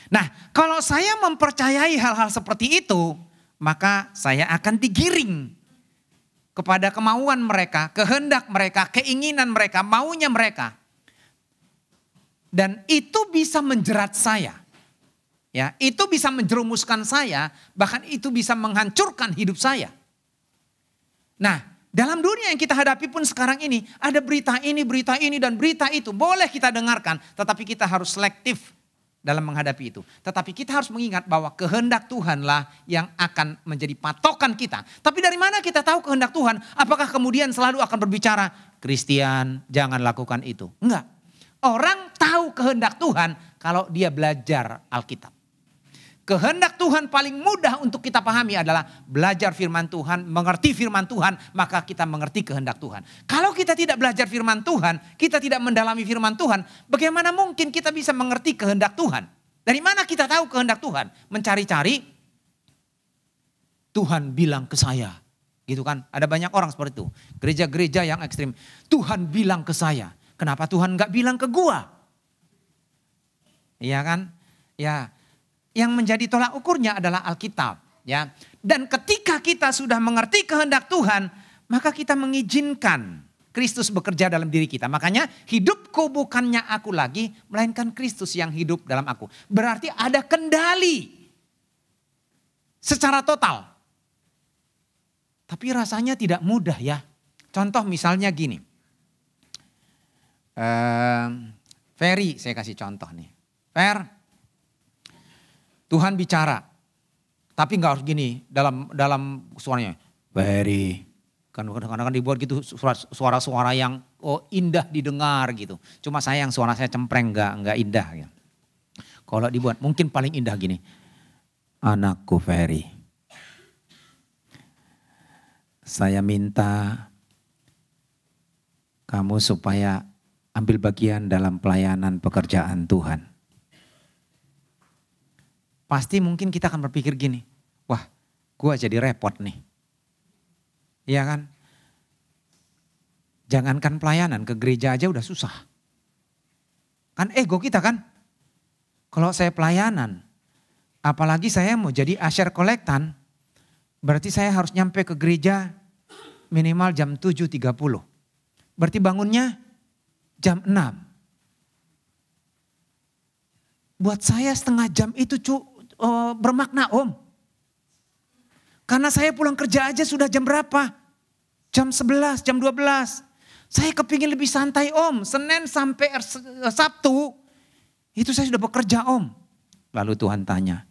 Nah, kalau saya mempercayai hal-hal seperti itu, maka saya akan digiring kepada kemauan mereka, kehendak mereka, keinginan mereka, maunya mereka. Dan itu bisa menjerat saya. Ya, itu bisa menjerumuskan saya, bahkan itu bisa menghancurkan hidup saya. Nah, dalam dunia yang kita hadapi pun sekarang ini, ada berita ini, dan berita itu. Boleh kita dengarkan, tetapi kita harus selektif dalam menghadapi itu. Tetapi kita harus mengingat bahwa kehendak Tuhanlah yang akan menjadi patokan kita. Tapi dari mana kita tahu kehendak Tuhan? Apakah kemudian selalu akan berbicara, Christian jangan lakukan itu? Enggak. Orang tahu kehendak Tuhan kalau dia belajar Alkitab. Kehendak Tuhan paling mudah untuk kita pahami adalah belajar firman Tuhan, mengerti firman Tuhan, maka kita mengerti kehendak Tuhan. Kalau kita tidak belajar firman Tuhan, kita tidak mendalami firman Tuhan, bagaimana mungkin kita bisa mengerti kehendak Tuhan? Dari mana kita tahu kehendak Tuhan? Mencari-cari, Tuhan bilang ke saya. Gitu kan, ada banyak orang seperti itu. Gereja-gereja yang ekstrim, Tuhan bilang ke saya. Kenapa Tuhan gak bilang ke gua? Iya kan? Ya, yang menjadi tolak ukurnya adalah Alkitab. Ya, dan ketika kita sudah mengerti kehendak Tuhan, maka kita mengizinkan Kristus bekerja dalam diri kita. Makanya hidupku bukannya aku lagi, melainkan Kristus yang hidup dalam aku. Berarti ada kendali secara total. Tapi rasanya tidak mudah ya. Contoh misalnya gini. Ferry, saya kasih contoh nih. Tuhan bicara, tapi nggak harus gini dalam suaranya. Ferry, kadang-kadang dibuat gitu suara-suara yang indah didengar gitu. Cuma suara saya cempreng nggak indah. Ya. Kalau dibuat mungkin paling indah gini. Anakku Ferry, saya minta kamu supaya ambil bagian dalam pelayanan pekerjaan Tuhan. pasti mungkin kita akan berpikir gini, wah gue jadi repot nih. Iya kan? Jangankan pelayanan, ke gereja aja udah susah. Kan ego kita kan? Kalau saya pelayanan, apalagi saya mau jadi asyar kolektan, berarti saya harus nyampe ke gereja minimal jam 7.30. Berarti bangunnya jam 6. Buat saya setengah jam itu bermakna Om. Karena saya pulang kerja aja sudah jam berapa? Jam 11, jam 12. Saya kepingin lebih santai Om. Senin sampai Sabtu itu saya sudah bekerja Om. Lalu Tuhan tanya,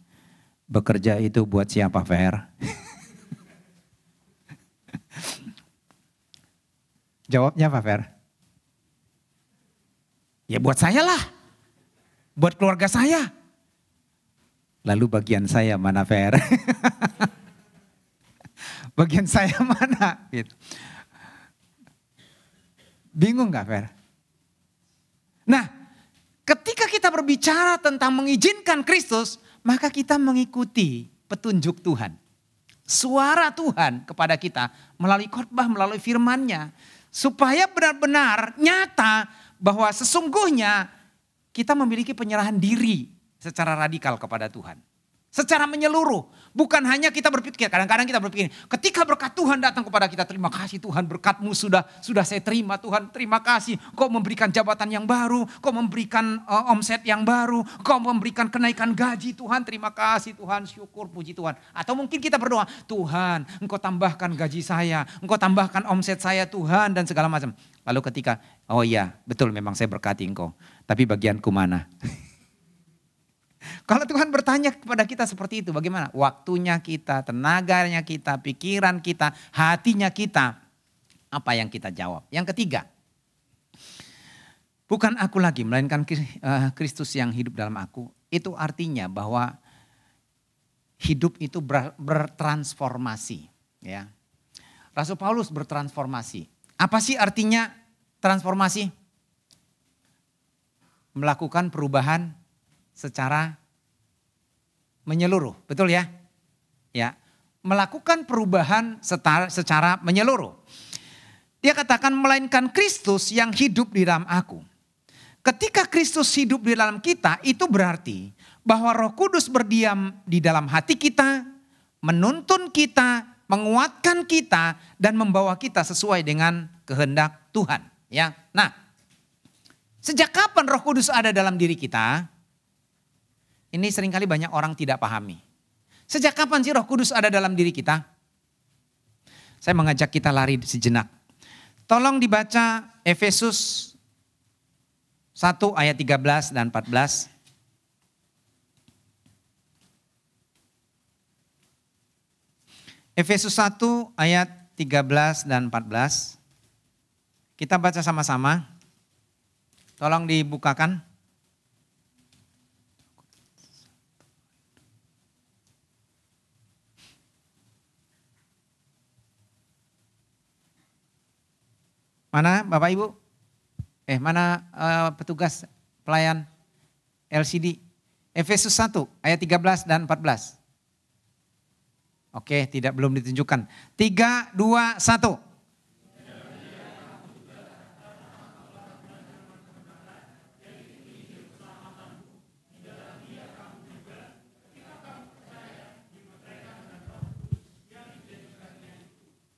bekerja itu buat siapa Fer? Jawabnya apa Fer? Ya buat saya lah. Buat keluarga saya. Lalu bagian saya mana Fer? Bagian saya mana? Gitu. Bingung gak Fer? Nah, ketika kita berbicara tentang mengizinkan Kristus, maka kita mengikuti petunjuk Tuhan. Suara Tuhan kepada kita melalui khotbah, melalui firman-Nya. Supaya benar-benar nyata bahwa sesungguhnya kita memiliki penyerahan diri secara radikal kepada Tuhan. Secara menyeluruh. Bukan hanya kita berpikir, kadang-kadang kita berpikir, ketika berkat Tuhan datang kepada kita, terima kasih Tuhan, berkat-Mu sudah saya terima Tuhan, terima kasih. Kau memberikan jabatan yang baru, Kau memberikan omset yang baru, Kau memberikan kenaikan gaji Tuhan, terima kasih Tuhan, syukur, puji Tuhan. Atau mungkin kita berdoa, Tuhan Engkau tambahkan gaji saya, Engkau tambahkan omset saya Tuhan, dan segala macam. Lalu ketika, oh iya betul memang saya berkati Engkau, tapi bagianku mana? Kalau Tuhan bertanya kepada kita seperti itu, bagaimana? Waktunya kita, tenaganya kita, pikiran kita, hatinya kita. Apa yang kita jawab? Yang ketiga, bukan aku lagi, melainkan Kristus yang hidup dalam aku. Itu artinya bahwa hidup itu bertransformasi. Ya. Rasul Paulus bertransformasi. Apa sih artinya transformasi? Melakukan perubahan secara menyeluruh, betul ya? Ya, melakukan perubahan secara menyeluruh. Dia katakan melainkan Kristus yang hidup di dalam aku. Ketika Kristus hidup di dalam kita, itu berarti bahwa Roh Kudus berdiam di dalam hati kita, menuntun kita, menguatkan kita, dan membawa kita sesuai dengan kehendak Tuhan. Ya, nah, sejak kapan Roh Kudus ada dalam diri kita? Ini seringkali banyak orang tidak pahami. Sejak kapan sih Roh Kudus ada dalam diri kita? Saya mengajak kita lari sejenak. Tolong dibaca Efesus 1 ayat 13 dan 14. Efesus 1 ayat 13 dan 14. Kita baca sama-sama. Tolong dibukakan. Mana Bapak Ibu? Mana petugas pelayan LCD? Efesus 1 ayat 13 dan 14. Oke, belum ditunjukkan. 3, 2, 1.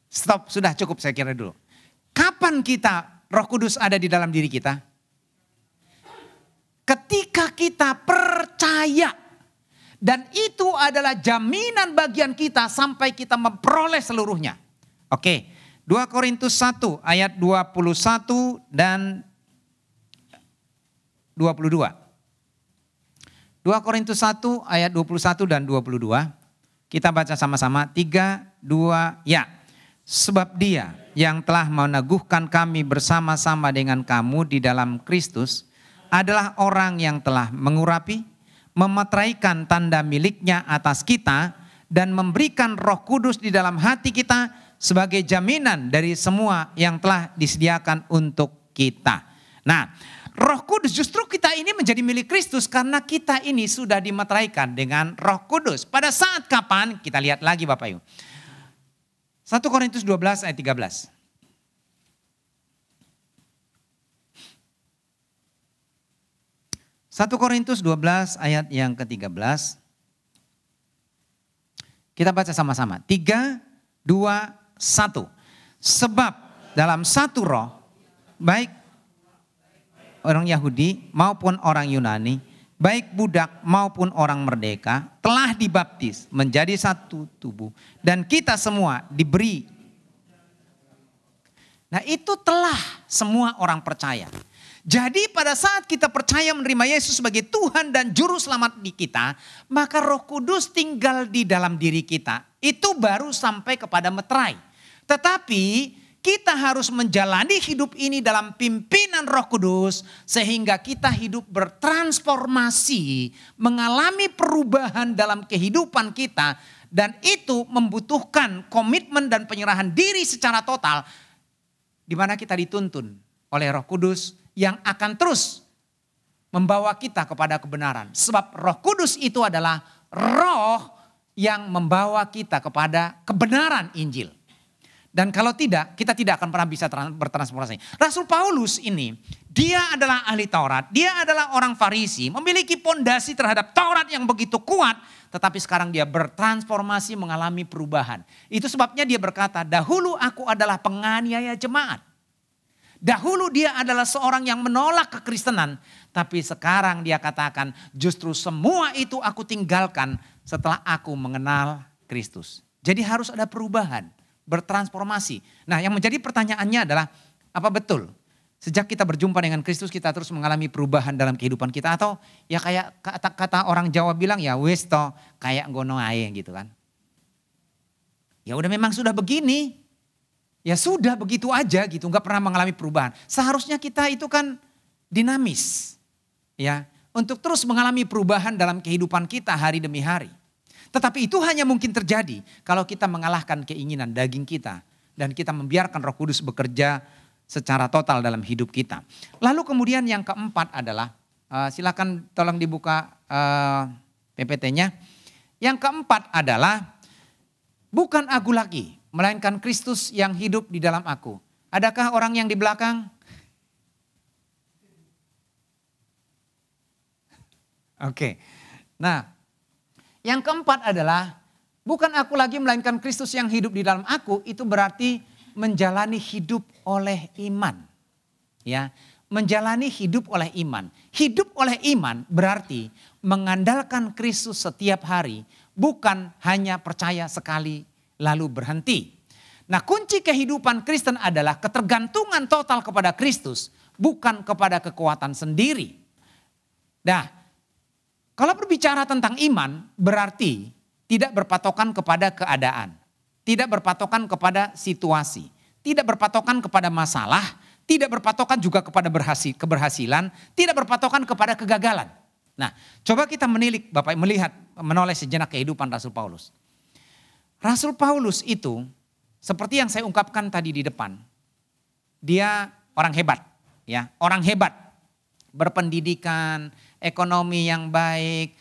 Stop, sudah cukup saya kira dulu. Kapan kita Roh Kudus ada di dalam diri kita? Ketika kita percaya. Dan itu adalah jaminan bagian kita sampai kita memperoleh seluruhnya. Oke, 2 Korintus 1 ayat 21 dan 22. 2 Korintus 1 ayat 21 dan 22. Kita baca sama-sama, 3, 2, ya. Sebab Dia yang telah meneguhkan kami bersama-sama dengan kamu di dalam Kristus adalah orang yang telah mengurapi, memeteraikan tanda miliknya atas kita dan memberikan Roh Kudus di dalam hati kita sebagai jaminan dari semua yang telah disediakan untuk kita. Nah, Roh Kudus, justru kita ini menjadi milik Kristus karena kita ini sudah dimeteraikan dengan Roh Kudus. Pada saat kapan? Kita lihat lagi Bapak Ibu. 1 Korintus 12 ayat 13. 1 Korintus 12 ayat yang ke-13. Kita baca sama-sama. 3, 2, 1. Sebab dalam satu roh, baik orang Yahudi maupun orang Yunani, baik budak maupun orang merdeka, telah dibaptis menjadi satu tubuh. Dan kita semua diberi. Nah itu telah semua orang percaya. Jadi pada saat kita percaya menerima Yesus sebagai Tuhan dan Juru Selamat di kita, maka Roh Kudus tinggal di dalam diri kita. Itu baru sampai kepada meterai. Tetapi kita harus menjalani hidup ini dalam pimpinan Roh Kudus sehingga kita hidup bertransformasi, mengalami perubahan dalam kehidupan kita. Dan itu membutuhkan komitmen dan penyerahan diri secara total di mana kita dituntun oleh Roh Kudus yang akan terus membawa kita kepada kebenaran. Sebab Roh Kudus itu adalah roh yang membawa kita kepada kebenaran Injil. Dan kalau tidak, kita tidak akan pernah bisa bertransformasi. Rasul Paulus ini, dia adalah ahli Taurat, dia adalah orang Farisi, memiliki pondasi terhadap Taurat yang begitu kuat, tetapi sekarang dia bertransformasi, mengalami perubahan. Itu sebabnya dia berkata, dahulu aku adalah penganiaya jemaat. Dahulu dia adalah seorang yang menolak kekristenan, tapi sekarang dia katakan justru semua itu aku tinggalkan setelah aku mengenal Kristus. Jadi harus ada perubahan, bertransformasi. Nah yang menjadi pertanyaannya adalah apa betul? Sejak kita berjumpa dengan Kristus kita terus mengalami perubahan dalam kehidupan kita atau ya kayak kata orang Jawa bilang ya wis to kayak ngono ae gitu kan. Ya udah memang sudah begini. Ya sudah begitu aja gitu, nggak pernah mengalami perubahan. Seharusnya kita itu kan dinamis, ya, untuk terus mengalami perubahan dalam kehidupan kita hari demi hari. Tetapi itu hanya mungkin terjadi kalau kita mengalahkan keinginan daging kita dan kita membiarkan Roh Kudus bekerja secara total dalam hidup kita. Lalu kemudian yang keempat adalah, silakan tolong dibuka PPT-nya. Yang keempat adalah bukan aku lagi, melainkan Kristus yang hidup di dalam aku. Adakah orang yang di belakang? Oke. Nah, yang keempat adalah bukan aku lagi melainkan Kristus yang hidup di dalam aku. Itu berarti menjalani hidup oleh iman. Ya, menjalani hidup oleh iman. Hidup oleh iman berarti mengandalkan Kristus setiap hari, bukan hanya percaya sekali lalu berhenti. Nah kunci kehidupan Kristen adalah ketergantungan total kepada Kristus, bukan kepada kekuatan sendiri. Nah kalau berbicara tentang iman berarti tidak berpatokan kepada keadaan, tidak berpatokan kepada situasi, tidak berpatokan kepada masalah, tidak berpatokan juga kepada keberhasilan, tidak berpatokan kepada kegagalan. Nah coba kita menilik Bapak melihat, menoleh sejenak kehidupan Rasul Paulus. Rasul Paulus itu seperti yang saya ungkapkan tadi di depan. Dia orang hebat, ya, orang hebat. Berpendidikan, ekonomi yang baik,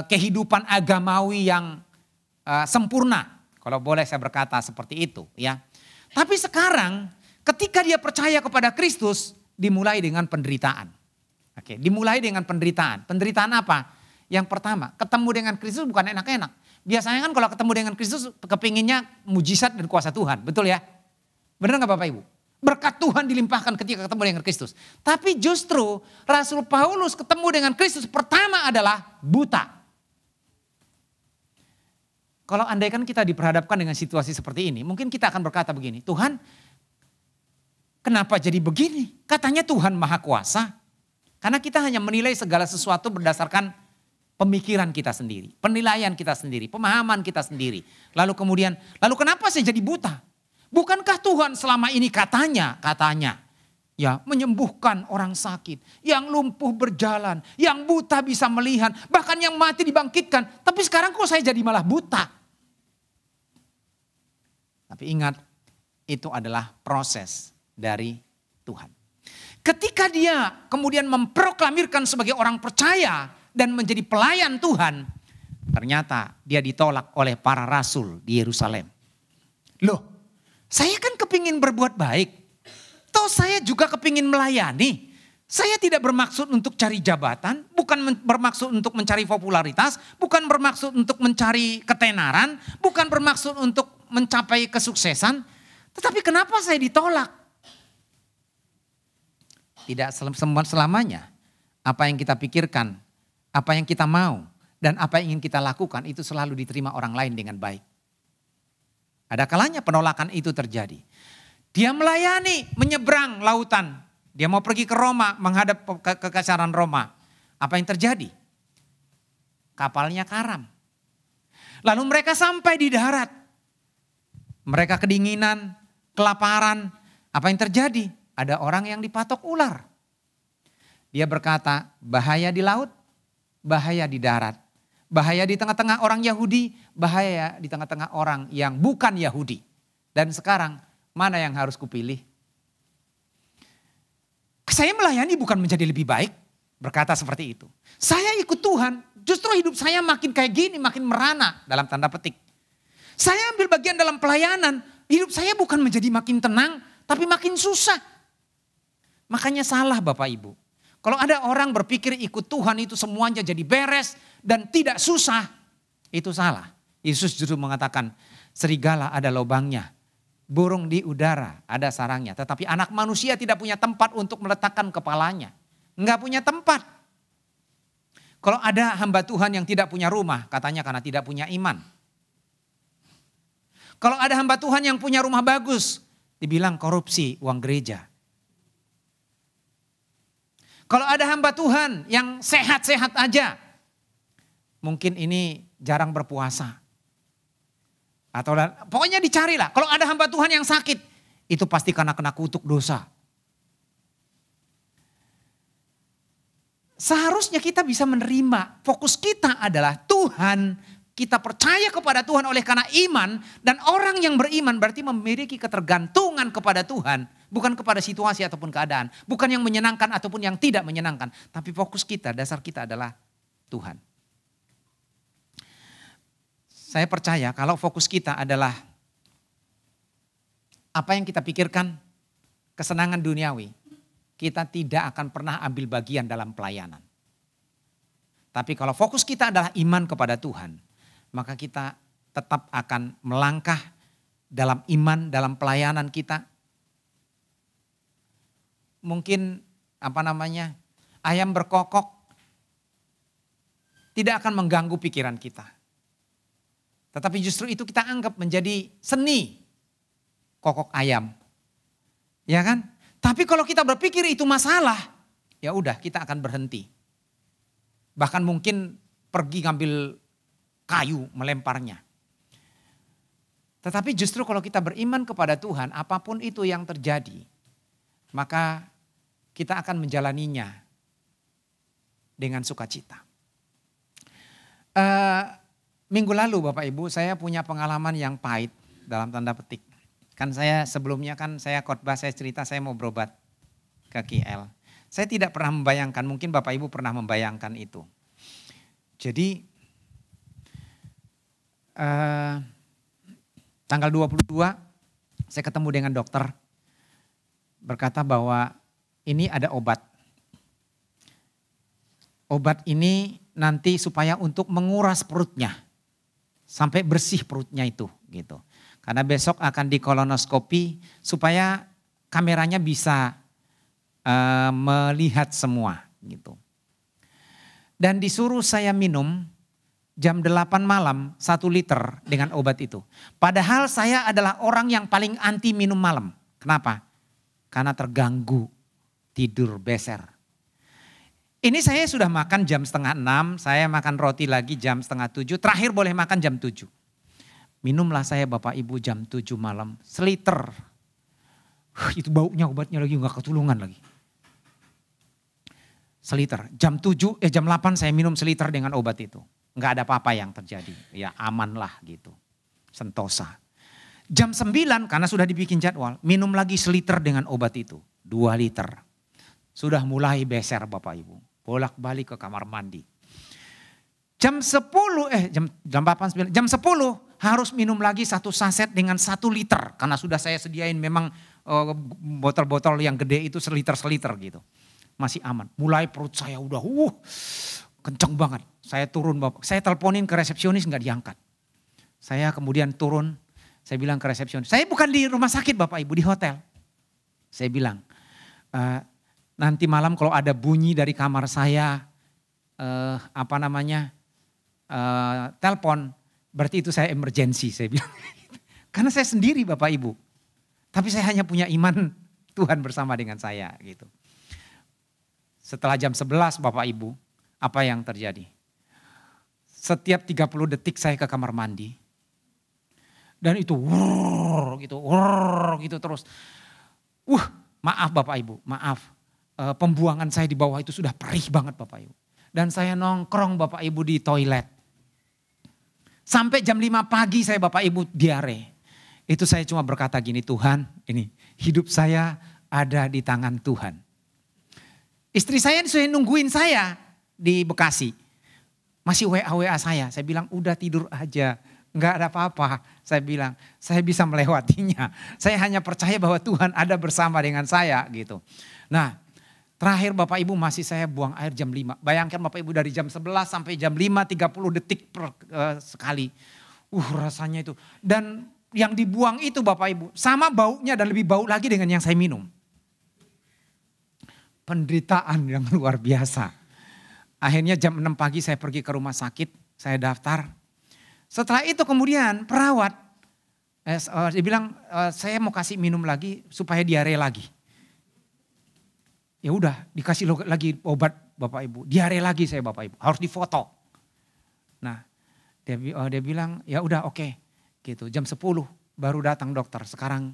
kehidupan agamawi yang sempurna. Kalau boleh saya berkata seperti itu, ya. Tapi sekarang ketika dia percaya kepada Kristus dimulai dengan penderitaan. Oke, dimulai dengan penderitaan. Penderitaan apa? Yang pertama, ketemu dengan Kristus bukan enak-enak. Biasanya kan kalau ketemu dengan Kristus kepinginnya mujizat dan kuasa Tuhan. Betul ya? Benar gak Bapak Ibu? Berkat Tuhan dilimpahkan ketika ketemu dengan Kristus. Tapi justru Rasul Paulus ketemu dengan Kristus pertama adalah buta. Kalau andaikan kita diperhadapkan dengan situasi seperti ini. Mungkin kita akan berkata begini. Tuhan kenapa jadi begini? Katanya Tuhan Maha Kuasa. Karena kita hanya menilai segala sesuatu berdasarkan pemikiran kita sendiri, penilaian kita sendiri, pemahaman kita sendiri. Lalu kemudian, lalu kenapa saya jadi buta? Bukankah Tuhan selama ini katanya ya menyembuhkan orang sakit, yang lumpuh berjalan, yang buta bisa melihat, bahkan yang mati dibangkitkan. Tapi sekarang kok saya jadi malah buta? Tapi ingat, itu adalah proses dari Tuhan. Ketika dia kemudian memproklamirkan sebagai orang percaya dan menjadi pelayan Tuhan, ternyata dia ditolak oleh para rasul di Yerusalem. Loh, saya kan kepingin berbuat baik. Toh saya juga kepingin melayani. Saya tidak bermaksud untuk cari jabatan, bukan bermaksud untuk mencari popularitas, bukan bermaksud untuk mencari ketenaran, bukan bermaksud untuk mencapai kesuksesan. Tetapi kenapa saya ditolak? Tidak selamanya apa yang kita pikirkan, apa yang kita mau, dan apa yang ingin kita lakukan itu selalu diterima orang lain dengan baik. Ada kalanya penolakan itu terjadi. Dia melayani, menyeberang lautan. Dia mau pergi ke Roma, menghadap kekaisaran Roma. Apa yang terjadi? Kapalnya karam. Lalu mereka sampai di darat. Mereka kedinginan, kelaparan. Apa yang terjadi? Ada orang yang dipatok ular. Dia berkata, bahaya di laut, bahaya di darat. Bahaya di tengah-tengah orang Yahudi, bahaya di tengah-tengah orang yang bukan Yahudi. Dan sekarang mana yang harus kupilih? Saya melayani bukan menjadi lebih baik, berkata seperti itu. Saya ikut Tuhan, justru hidup saya makin kayak gini, makin merana dalam tanda petik. Saya ambil bagian dalam pelayanan, hidup saya bukan menjadi makin tenang, tapi makin susah. Makanya salah Bapak Ibu. Kalau ada orang berpikir ikut Tuhan itu semuanya jadi beres dan tidak susah, itu salah. Yesus justru mengatakan serigala ada lubangnya, burung di udara ada sarangnya. Tetapi anak manusia tidak punya tempat untuk meletakkan kepalanya. Enggak punya tempat. Kalau ada hamba Tuhan yang tidak punya rumah, katanya karena tidak punya iman. Kalau ada hamba Tuhan yang punya rumah bagus, dibilang korupsi uang gereja. Kalau ada hamba Tuhan yang sehat-sehat aja, mungkin ini jarang berpuasa. Atau pokoknya dicarilah. Kalau ada hamba Tuhan yang sakit, itu pasti karena kena kutuk dosa. Seharusnya kita bisa menerima, fokus kita adalah Tuhan, kita percaya kepada Tuhan oleh karena iman, dan orang yang beriman berarti memiliki ketergantungan kepada Tuhan. Bukan kepada situasi ataupun keadaan. Bukan yang menyenangkan ataupun yang tidak menyenangkan. Tapi fokus kita, dasar kita adalah Tuhan. Saya percaya kalau fokus kita adalah apa yang kita pikirkan, kesenangan duniawi, kita tidak akan pernah ambil bagian dalam pelayanan. Tapi kalau fokus kita adalah iman kepada Tuhan, maka kita tetap akan melangkah dalam iman, dalam pelayanan kita. Mungkin ayam berkokok tidak akan mengganggu pikiran kita. Tetapi justru itu kita anggap menjadi seni kokok ayam. Ya kan? Tapi kalau kita berpikir itu masalah, ya udah kita akan berhenti. Bahkan mungkin pergi ngambil kayu melemparnya. Tetapi justru kalau kita beriman kepada Tuhan, apapun itu yang terjadi, maka kita akan menjalaninya dengan sukacita. Minggu lalu Bapak Ibu saya punya pengalaman yang pahit dalam tanda petik. Kan saya sebelumnya saya khotbah, saya cerita saya mau berobat ke KL. Saya tidak pernah membayangkan, mungkin Bapak Ibu pernah membayangkan itu. Jadi tanggal 22 saya ketemu dengan dokter. Berkata bahwa ini ada obat. Obat ini nanti supaya untuk menguras perutnya. Sampai bersih perutnya itu gitu. Karena besok akan dikolonoskopi supaya kameranya bisa melihat semua gitu. Dan disuruh saya minum jam 8 malam 1 liter dengan obat itu. Padahal saya adalah orang yang paling anti minum malam. Kenapa? Karena terganggu tidur beser. Ini saya sudah makan jam 5:30, saya makan roti lagi jam 6:30, terakhir boleh makan jam 7. Minumlah saya Bapak Ibu jam 7 malam, seliter. Itu baunya obatnya lagi gak ketulungan lagi. Seliter, jam 8 saya minum seliter dengan obat itu. Gak ada apa-apa yang terjadi, ya aman lah gitu, sentosa. Jam 9 karena sudah dibikin jadwal, minum lagi seliter dengan obat itu, 2 liter. Sudah mulai beser Bapak Ibu. Bolak-balik ke kamar mandi. Jam 10, jam 8, 9, jam 10 harus minum lagi 1 saset dengan 1 liter. Karena sudah saya sediain memang botol-botol yang gede itu seliter gitu. Masih aman. Mulai perut saya udah kenceng banget. Saya turun Bapak. Saya teleponin ke resepsionis nggak diangkat. Saya kemudian turun. Saya bilang ke resepsionis. Saya bukan di rumah sakit Bapak Ibu, di hotel. Saya bilang, nanti malam kalau ada bunyi dari kamar saya, telepon, berarti itu saya emergency, saya bilang. Karena saya sendiri Bapak Ibu. Tapi saya hanya punya iman Tuhan bersama dengan saya gitu. Setelah jam 11 Bapak Ibu, apa yang terjadi? Setiap 30 detik saya ke kamar mandi. Dan itu gitu terus. Maaf Bapak Ibu, maaf. Pembuangan saya di bawah itu sudah perih banget Bapak Ibu. Dan saya nongkrong Bapak Ibu di toilet. Sampai jam 5 pagi saya Bapak Ibu diare. Itu saya cuma berkata gini, Tuhan ini hidup saya ada di tangan Tuhan. Istri saya sudah nungguin saya di Bekasi. Masih WA saya bilang udah tidur aja. Enggak ada apa-apa. Saya bilang saya bisa melewatinya. Saya hanya percaya bahwa Tuhan ada bersama dengan saya gitu. Nah terakhir Bapak Ibu masih saya buang air jam 5. Bayangkan Bapak Ibu dari jam 11 sampai jam 5 30 detik sekali. Rasanya itu. Dan yang dibuang itu Bapak Ibu sama baunya dan lebih bau lagi dengan yang saya minum. Penderitaan yang luar biasa. Akhirnya jam 6 pagi saya pergi ke rumah sakit, saya daftar. Setelah itu kemudian perawat, dia bilang saya mau kasih minum lagi supaya diare lagi. Ya udah dikasih lagi obat Bapak Ibu, diare lagi saya Bapak Ibu, harus difoto. Nah dia bilang ya udah oke. Gitu. Jam 10 baru datang dokter, sekarang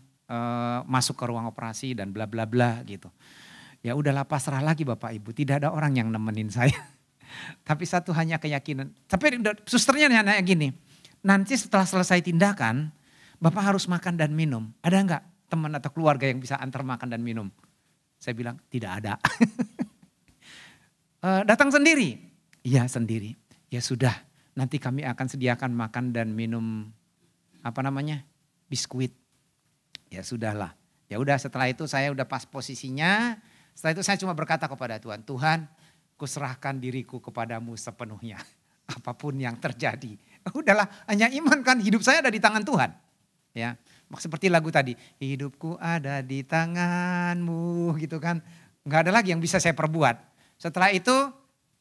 masuk ke ruang operasi dan bla bla bla gitu. Ya udahlah pasrah lagi Bapak Ibu, tidak ada orang yang nemenin saya. Tapi satu hanya keyakinan. Tapi susternya nanya gini, nanti setelah selesai tindakan, Bapak harus makan dan minum. Ada enggak teman atau keluarga yang bisa antar makan dan minum? Saya bilang tidak ada. Datang sendiri? Iya sendiri. Ya sudah, nanti kami akan sediakan makan dan minum biskuit. Ya sudahlah. Ya udah setelah itu saya udah pas posisinya. Setelah itu saya cuma berkata kepada Tuhan, Tuhan kuserahkan diriku kepadamu sepenuhnya. Apapun yang terjadi. Udahlah hanya iman kan, hidup saya ada di tangan Tuhan. Ya, seperti lagu tadi, hidupku ada di tanganmu gitu kan. Gak ada lagi yang bisa saya perbuat. Setelah itu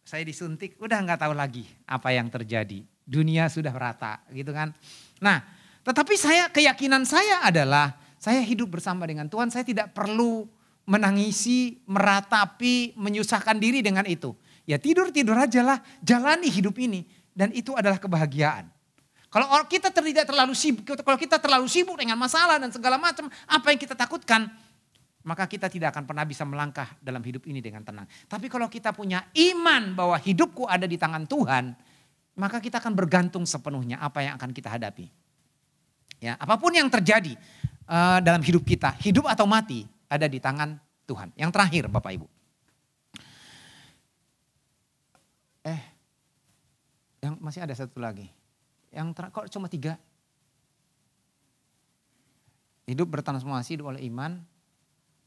saya disuntik, udah gak tahu lagi apa yang terjadi. Dunia sudah rata gitu kan. Nah, tetapi keyakinan saya adalah saya hidup bersama dengan Tuhan, saya tidak perlu menangisi, meratapi, menyusahkan diri dengan itu. Ya tidur-tidur aja lah, jalani hidup ini. Dan itu adalah kebahagiaan. Kalau kita tidak terlalu sibuk, kalau kita terlalu sibuk dengan masalah dan segala macam, apa yang kita takutkan, maka kita tidak akan pernah bisa melangkah dalam hidup ini dengan tenang. Tapi kalau kita punya iman bahwa hidupku ada di tangan Tuhan, maka kita akan bergantung sepenuhnya apa yang akan kita hadapi. Ya, apapun yang terjadi dalam hidup kita, hidup atau mati, ada di tangan Tuhan. Yang terakhir Bapak Ibu. Yang masih ada satu lagi. Kok cuma 3? Hidup bertransformasi oleh iman.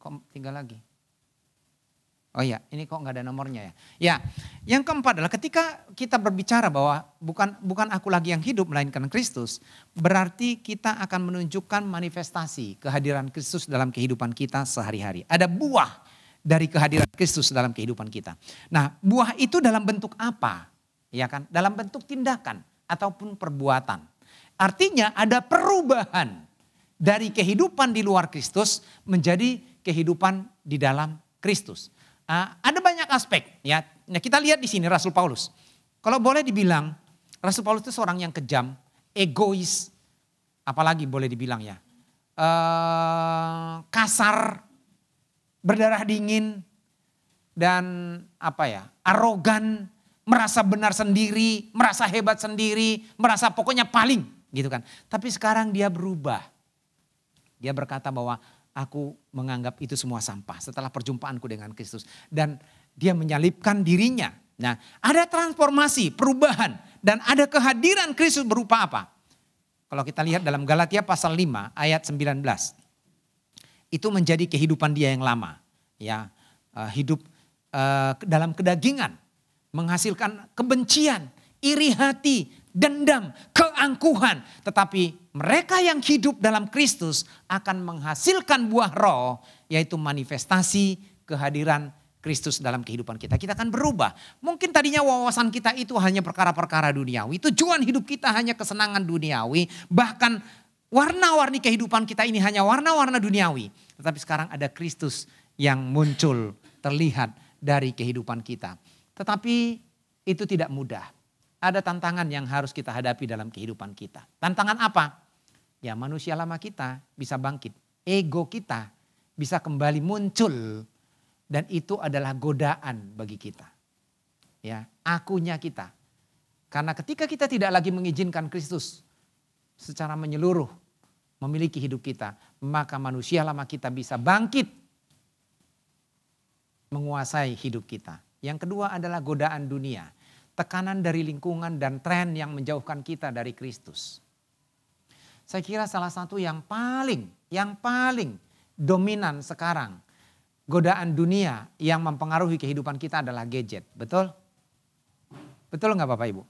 Kok 3 lagi? Oh iya, ini kok nggak ada nomornya ya. Ya, yang keempat adalah ketika kita berbicara bahwa bukan aku lagi yang hidup melainkan Kristus, berarti kita akan menunjukkan manifestasi kehadiran Kristus dalam kehidupan kita sehari-hari. Ada buah dari kehadiran Kristus dalam kehidupan kita. Nah, buah itu dalam bentuk apa? Ya kan? Dalam bentuk tindakan ataupun perbuatan. Artinya ada perubahan dari kehidupan di luar Kristus menjadi kehidupan di dalam Kristus. Ada banyak aspek ya. Nah, kita lihat di sini Rasul Paulus. Kalau boleh dibilang Rasul Paulus itu seorang yang kejam, egois, apalagi boleh dibilang ya, kasar, berdarah dingin, dan arogan, merasa benar sendiri, merasa hebat sendiri, merasa pokoknya paling gitu kan. Tapi sekarang dia berubah. Dia berkata bahwa aku menganggap itu semua sampah setelah perjumpaanku dengan Kristus. Dan dia menyalibkan dirinya. Nah, ada transformasi, perubahan, dan ada kehadiran Kristus berupa apa? Kalau kita lihat dalam Galatia pasal 5 ayat 19. Itu menjadi kehidupan dia yang lama. Ya, hidup dalam kedagingan, menghasilkan kebencian, iri hati, dendam, keangkuhan. Tetapi mereka yang hidup dalam Kristus akan menghasilkan buah roh, yaitu manifestasi kehadiran Kristus dalam kehidupan kita. Kita akan berubah. Mungkin tadinya wawasan kita itu hanya perkara-perkara duniawi. Tujuan hidup kita hanya kesenangan duniawi. Bahkan warna-warni kehidupan kita ini hanya warna-warna duniawi. Tetapi sekarang ada Kristus yang muncul, terlihat dari kehidupan kita. Tetapi itu tidak mudah. Ada tantangan yang harus kita hadapi dalam kehidupan kita. Tantangan apa? Ya, manusia lama kita bisa bangkit. Ego kita bisa kembali muncul. Dan itu adalah godaan bagi kita. Ya, akunya kita. Karena ketika kita tidak lagi mengizinkan Kristus secara menyeluruh memiliki hidup kita, maka manusia lama kita bisa bangkit menguasai hidup kita. Yang kedua adalah godaan dunia. Tekanan dari lingkungan dan tren yang menjauhkan kita dari Kristus. Saya kira salah satu yang paling dominan sekarang, godaan dunia yang mempengaruhi kehidupan kita adalah gadget. Betul? Betul nggak Bapak Ibu?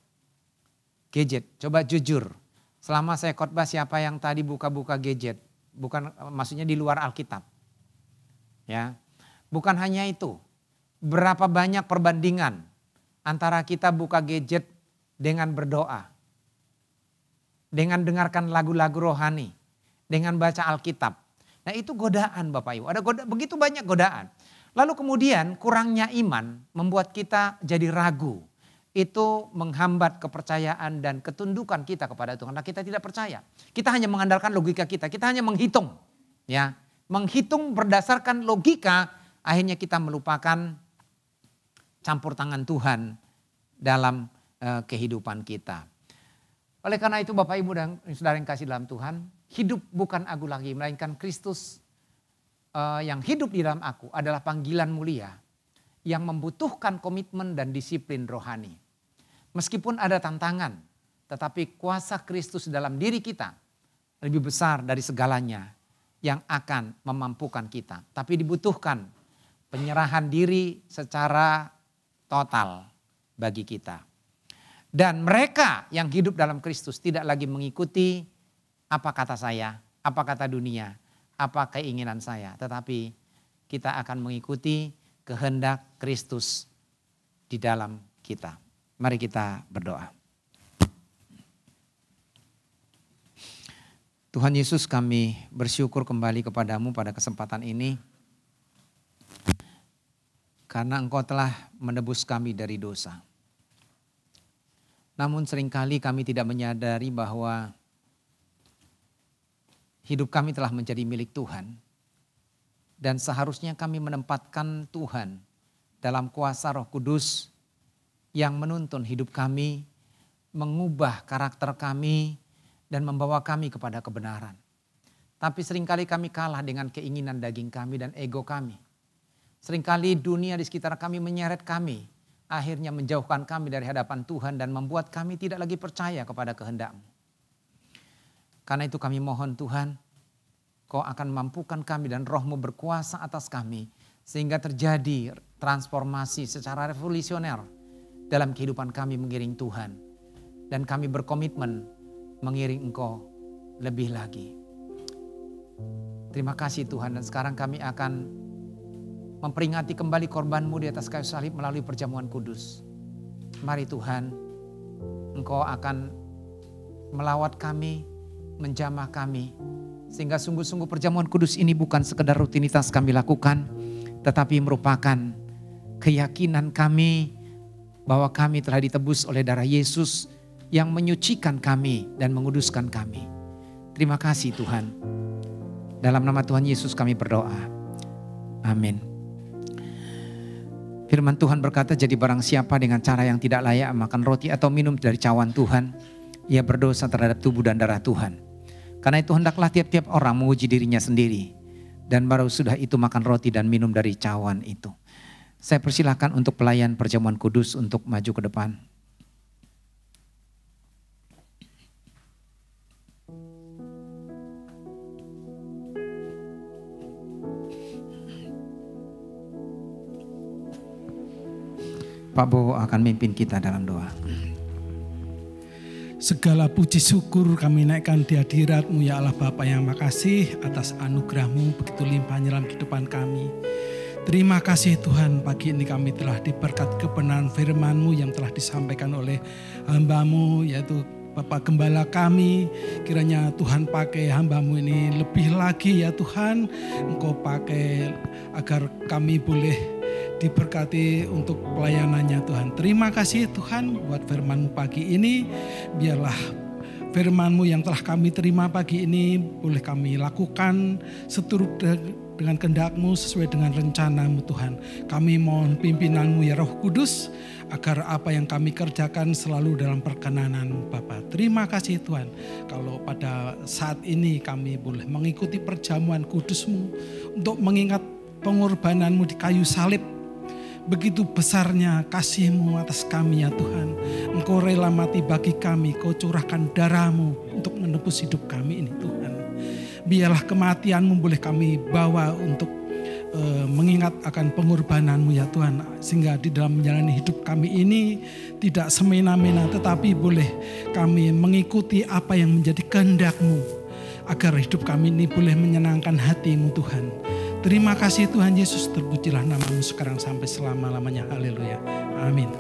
Gadget, coba jujur. Selama saya khotbah siapa yang tadi buka-buka gadget? Bukan, maksudnya di luar Alkitab. Ya, bukan hanya itu. Berapa banyak perbandingan antara kita buka gadget dengan berdoa. Dengan dengarkan lagu-lagu rohani. Dengan baca Alkitab. Nah itu godaan Bapak Ibu. Ada begitu banyak godaan. Lalu kemudian kurangnya iman membuat kita jadi ragu. Itu menghambat kepercayaan dan ketundukan kita kepada Tuhan. Karena kita tidak percaya. Kita hanya mengandalkan logika kita. Kita hanya menghitung. Ya, menghitung berdasarkan logika. Akhirnya kita melupakan campur tangan Tuhan dalam kehidupan kita. Oleh karena itu Bapak Ibu dan saudara yang kasih dalam Tuhan, hidup bukan aku lagi, melainkan Kristus yang hidup di dalam aku adalah panggilan mulia yang membutuhkan komitmen dan disiplin rohani. Meskipun ada tantangan, tetapi kuasa Kristus dalam diri kita lebih besar dari segalanya yang akan memampukan kita. Tapi dibutuhkan penyerahan diri secara total bagi kita. Dan mereka yang hidup dalam Kristus tidak lagi mengikuti apa kata saya, apa kata dunia, apa keinginan saya. Tetapi kita akan mengikuti kehendak Kristus di dalam kita. Mari kita berdoa. Tuhan Yesus, kami bersyukur kembali kepadamu pada kesempatan ini. Karena Engkau telah menebus kami dari dosa. Namun seringkali kami tidak menyadari bahwa hidup kami telah menjadi milik Tuhan. Dan seharusnya kami menempatkan Tuhan dalam kuasa Roh Kudus yang menuntun hidup kami, mengubah karakter kami, dan membawa kami kepada kebenaran. Tapi seringkali kami kalah dengan keinginan daging kami dan ego kami. Seringkali dunia di sekitar kami menyeret kami. Akhirnya menjauhkan kami dari hadapan Tuhan dan membuat kami tidak lagi percaya kepada kehendak-Mu. Karena itu kami mohon Tuhan, Kau akan mampukan kami dan Roh-Mu berkuasa atas kami. Sehingga terjadi transformasi secara revolusioner dalam kehidupan kami mengiring Tuhan. Dan kami berkomitmen mengiring Engkau lebih lagi. Terima kasih Tuhan, dan sekarang kami akan memperingati kembali korban-Mu di atas kayu salib melalui perjamuan kudus. Mari Tuhan, Engkau akan melawat kami, menjamah kami. Sehingga sungguh-sungguh perjamuan kudus ini bukan sekedar rutinitas kami lakukan, tetapi merupakan keyakinan kami bahwa kami telah ditebus oleh darah Yesus yang menyucikan kami dan menguduskan kami. Terima kasih Tuhan. Dalam nama Tuhan Yesus kami berdoa. Amin. Firman Tuhan berkata, jadi barang siapa dengan cara yang tidak layak makan roti atau minum dari cawan Tuhan, ia berdosa terhadap tubuh dan darah Tuhan. Karena itu hendaklah tiap-tiap orang menguji dirinya sendiri. Dan baru sudah itu makan roti dan minum dari cawan itu. Saya persilahkan untuk pelayan perjamuan kudus untuk maju ke depan. Pak Bowo akan mimpin kita dalam doa. Segala puji syukur kami naikkan di hadirat-Mu ya Allah Bapa yang makasih atas anugerah-Mu begitu limpahnya dalam kehidupan kami. Terima kasih Tuhan, pagi ini kami telah diberkat kebenaran firman-Mu yang telah disampaikan oleh hamba-Mu yaitu Bapak Gembala kami. Kiranya Tuhan pakai hamba-Mu ini lebih lagi ya Tuhan. Engkau pakai agar kami boleh diberkati untuk pelayanannya Tuhan. Terima kasih Tuhan buat firman-Mu pagi ini. Biarlah firman-Mu yang telah kami terima pagi ini boleh kami lakukan seturut dengan kehendak-Mu sesuai dengan rencana-Mu Tuhan. Kami mohon pimpinan-Mu ya Roh Kudus agar apa yang kami kerjakan selalu dalam perkenanan-Mu Bapa. Terima kasih Tuhan. Kalau pada saat ini kami boleh mengikuti perjamuan kudus-Mu untuk mengingat pengorbanan-Mu di kayu salib. Begitu besarnya kasih-Mu atas kami ya Tuhan. Engkau rela mati bagi kami. Kau curahkan darah-Mu untuk menebus hidup kami ini Tuhan. Biarlah kematian-Mu boleh kami bawa untuk mengingat akan pengorbanan-Mu ya Tuhan. Sehingga di dalam menjalani hidup kami ini tidak semena-mena. Tetapi boleh kami mengikuti apa yang menjadi kehendak-Mu. Agar hidup kami ini boleh menyenangkan hati-Mu Tuhan. Terima kasih Tuhan Yesus, terpujilah nama-Mu sekarang sampai selama-lamanya. Haleluya. Amin.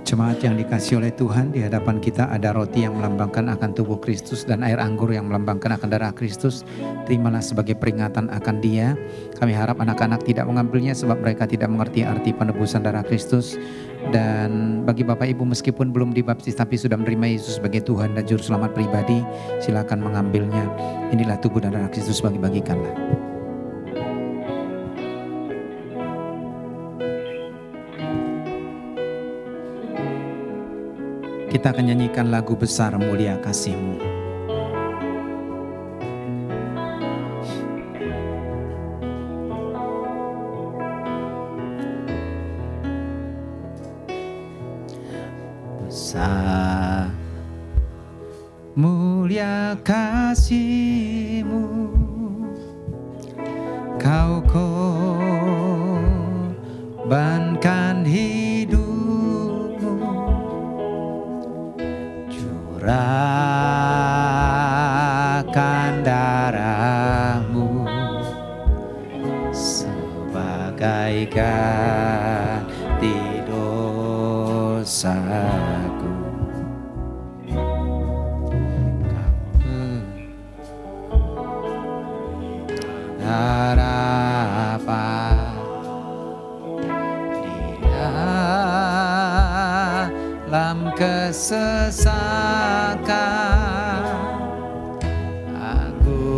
Jemaat yang dikasihi oleh Tuhan, di hadapan kita ada roti yang melambangkan akan tubuh Kristus dan air anggur yang melambangkan akan darah Kristus. Terimalah sebagai peringatan akan Dia. Kami harap anak-anak tidak mengambilnya sebab mereka tidak mengerti arti penebusan darah Kristus. Dan bagi Bapak Ibu meskipun belum dibaptis tapi sudah menerima Yesus sebagai Tuhan dan Juru Selamat pribadi, silakan mengambilnya. Inilah tubuh dan darah Kristus, bagi-bagikanlah. Kita akan nyanyikan lagu besar Mulia Kasih-Mu. Besar mulia kasih-Mu, Kau korbankan hidupmu, curahkan darah-Mu sebagai ganti dosaku. Harapan di dalam kesesakan, agunglah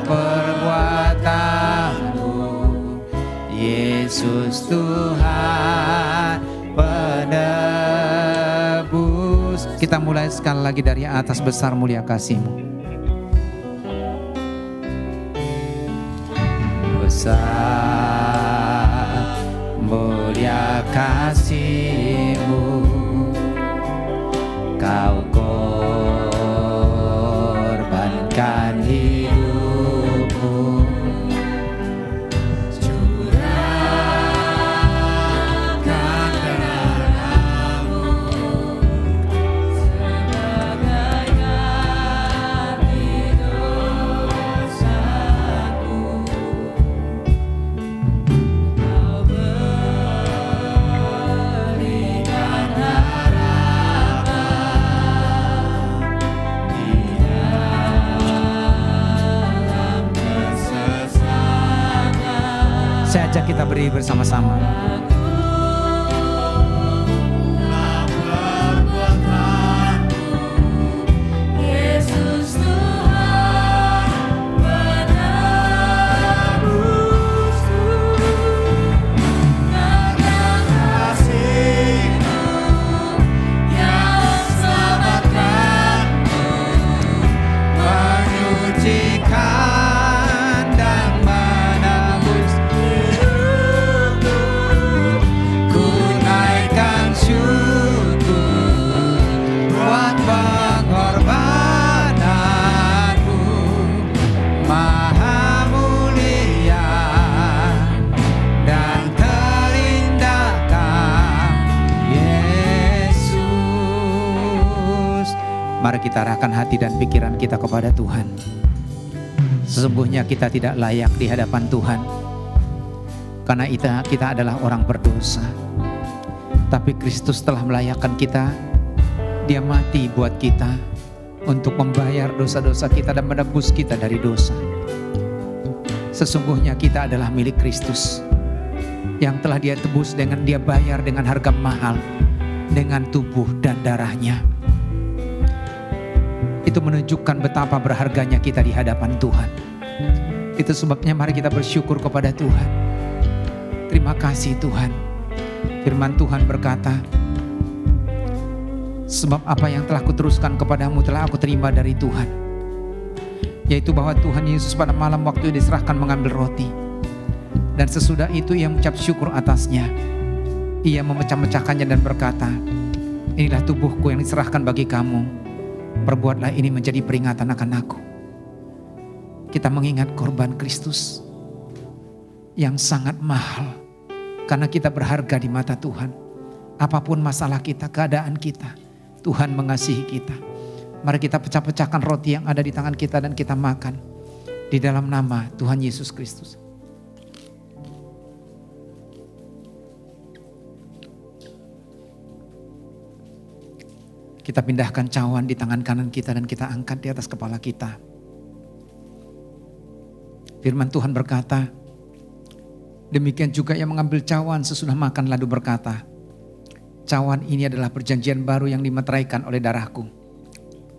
perbuatan-Mu, Yesus Tuhan penebus. Kita mulai sekali lagi dari atas. Besar mulia kasih-Mu. Besar mulia kasih-Mu, Kau korbankan hidupmu, curahkan darah-Mu sebagai ganti dosaku. Kau berikan harapan di dalam kesesakan. Saya ajak kita berdiri bersama-sama. Yesus Tuhan penebusku, karena kasih-Mu yang selamatkanku, menyucikan Mari kita arahkan hati dan pikiran kita kepada Tuhan. Sesungguhnya kita tidak layak di hadapan Tuhan, karena kita adalah orang berdosa. Tapi Kristus telah melayakkan kita. Dia mati buat kita untuk membayar dosa-dosa kita dan menebus kita dari dosa. Sesungguhnya kita adalah milik Kristus yang telah Dia tebus dengan Dia bayar dengan harga mahal, dengan tubuh dan darahnya. Itu menunjukkan betapa berharganya kita di hadapan Tuhan. Itu sebabnya mari kita bersyukur kepada Tuhan. Terima kasih Tuhan. Firman Tuhan berkata, sebab apa yang telah kuteruskan kepadamu telah aku terima dari Tuhan, yaitu bahwa Tuhan Yesus pada malam waktu diserahkan mengambil roti, dan sesudah itu Ia mengucap syukur atasnya. Ia memecah-mecahkannya dan berkata, inilah tubuhku yang diserahkan bagi kamu, perbuatlah ini menjadi peringatan akan aku. Kita mengingat korban Kristus yang sangat mahal, karena kita berharga di mata Tuhan. Apapun masalah kita, keadaan kita, Tuhan mengasihi kita. Mari kita pecah-pecahkan roti yang ada di tangan kita dan kita makan di dalam nama Tuhan Yesus Kristus. Kita pindahkan cawan di tangan kanan kita dan kita angkat di atas kepala kita. Firman Tuhan berkata, demikian juga yang mengambil cawan sesudah makan lalu berkata, cawan ini adalah perjanjian baru yang dimeteraikan oleh darahku.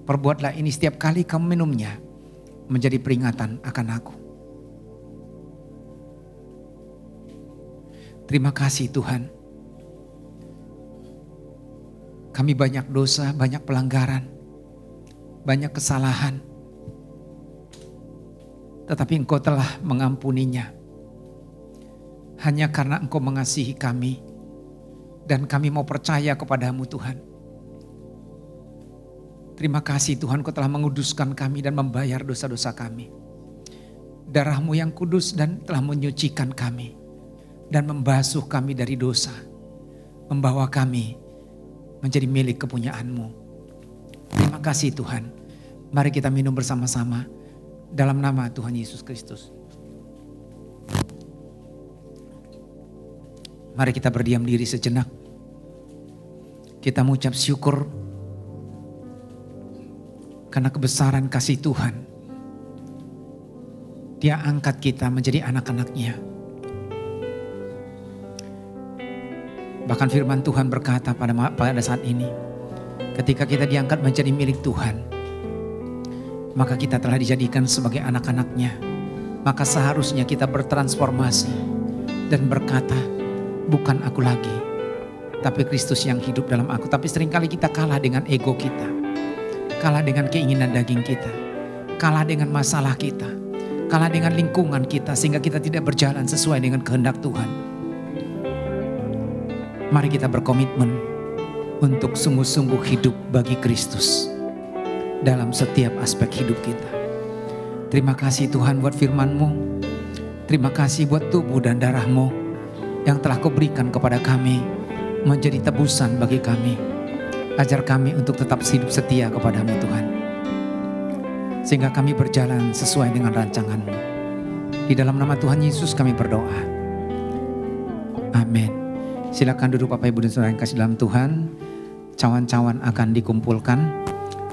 Perbuatlah ini setiap kali kamu minumnya, menjadi peringatan akan aku. Terima kasih Tuhan. Kami banyak dosa, banyak pelanggaran, banyak kesalahan. Tetapi Engkau telah mengampuninya. Hanya karena Engkau mengasihi kami. Dan kami mau percaya kepadamu Tuhan. Terima kasih Tuhan, Kau telah menguduskan kami dan membayar dosa-dosa kami. Darah-Mu yang kudus dan telah menyucikan kami. Dan membasuh kami dari dosa. Membawa kami menjadi milik kepunyaan-Mu. Terima kasih Tuhan. Mari kita minum bersama-sama dalam nama Tuhan Yesus Kristus. Mari kita berdiam diri sejenak. Kita mengucap syukur karena kebesaran kasih Tuhan. Dia angkat kita menjadi anak-anak-Nya. Bahkan firman Tuhan berkata pada saat ini, ketika kita diangkat menjadi milik Tuhan, maka kita telah dijadikan sebagai anak-anak-Nya. Maka seharusnya kita bertransformasi dan berkata, bukan aku lagi, tapi Kristus yang hidup dalam aku. Tapi seringkali kita kalah dengan ego kita, kalah dengan keinginan daging kita, kalah dengan masalah kita, kalah dengan lingkungan kita, sehingga kita tidak berjalan sesuai dengan kehendak Tuhan. Mari kita berkomitmen untuk sungguh-sungguh hidup bagi Kristus dalam setiap aspek hidup kita. Terima kasih Tuhan buat firman-Mu. Terima kasih buat tubuh dan darah-Mu yang telah Kau berikan kepada kami menjadi tebusan bagi kami. Ajar kami untuk tetap hidup setia kepada-Mu Tuhan, sehingga kami berjalan sesuai dengan rancangan-Mu. Di dalam nama Tuhan Yesus kami berdoa. Amin. Silakan duduk Bapak Ibu dan Saudara yang kasih dalam Tuhan. Cawan-cawan akan dikumpulkan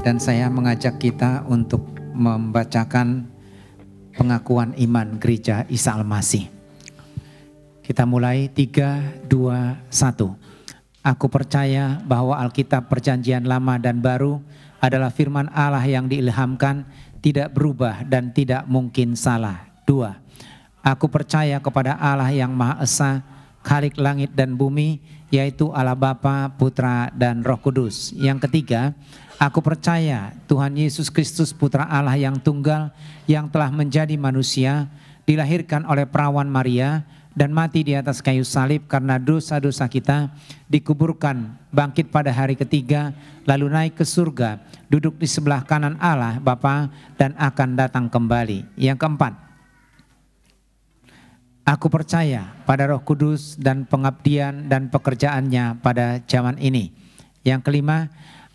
dan saya mengajak kita untuk membacakan pengakuan iman Gereja Isa Al-Masih. Kita mulai 3, 2, 1. Aku percaya bahwa Alkitab Perjanjian Lama dan Baru adalah firman Allah yang diilhamkan, tidak berubah dan tidak mungkin salah. 2. Aku percaya kepada Allah yang Maha Esa, Khalik langit dan bumi, yaitu Allah Bapa, Putra dan Roh Kudus. Yang ketiga, aku percaya Tuhan Yesus Kristus Putra Allah yang tunggal, yang telah menjadi manusia, dilahirkan oleh perawan Maria, dan mati di atas kayu salib karena dosa-dosa kita, dikuburkan, bangkit pada hari ketiga, lalu naik ke surga, duduk di sebelah kanan Allah Bapa dan akan datang kembali. Yang keempat, aku percaya pada Roh Kudus dan pengabdian dan pekerjaannya pada zaman ini. Yang kelima,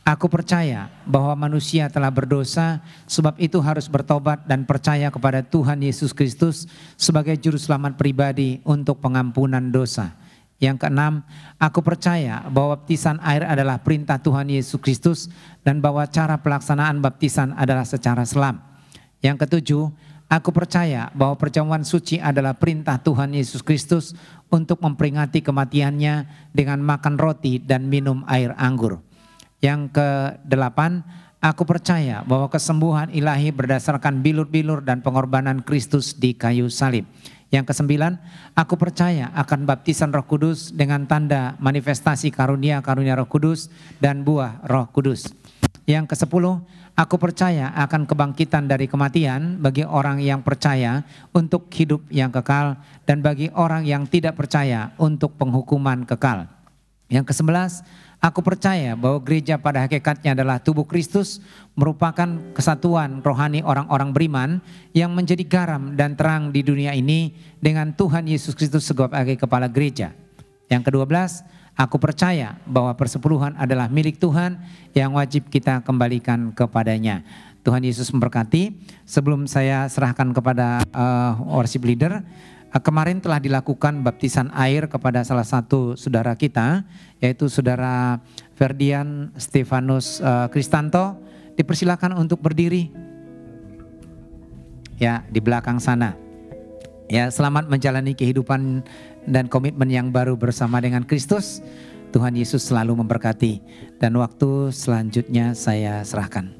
Aku percaya bahwa manusia telah berdosa, sebab itu harus bertobat dan percaya kepada Tuhan Yesus Kristus sebagai juru selamat pribadi untuk pengampunan dosa. Yang keenam, aku percaya bahwa baptisan air adalah perintah Tuhan Yesus Kristus dan bahwa cara pelaksanaan baptisan adalah secara selam. Yang ketujuh, aku percaya bahwa perjamuan suci adalah perintah Tuhan Yesus Kristus untuk memperingati kematiannya dengan makan roti dan minum air anggur. Yang kedelapan, aku percaya bahwa kesembuhan ilahi berdasarkan bilur-bilur dan pengorbanan Kristus di kayu salib. Yang kesembilan, aku percaya akan baptisan Roh Kudus dengan tanda manifestasi karunia-karunia Roh Kudus dan buah Roh Kudus. Yang kesepuluh, aku percaya akan kebangkitan dari kematian bagi orang yang percaya untuk hidup yang kekal dan bagi orang yang tidak percaya untuk penghukuman kekal. Yang kesebelas, aku percaya bahwa gereja pada hakikatnya adalah tubuh Kristus, merupakan kesatuan rohani orang-orang beriman yang menjadi garam dan terang di dunia ini dengan Tuhan Yesus Kristus sebagai kepala gereja. Yang ke-12, aku percaya bahwa persepuluhan adalah milik Tuhan yang wajib kita kembalikan kepadanya. Tuhan Yesus memberkati. Sebelum saya serahkan kepada worship leader, kemarin telah dilakukan baptisan air kepada salah satu saudara kita, yaitu saudara Ferdian Stefanus Kristanto. Dipersilakan untuk berdiri. Ya, di belakang sana. Ya, selamat menjalani kehidupan dan komitmen yang baru bersama dengan Kristus. Tuhan Yesus selalu memberkati. Dan waktu selanjutnya saya serahkan.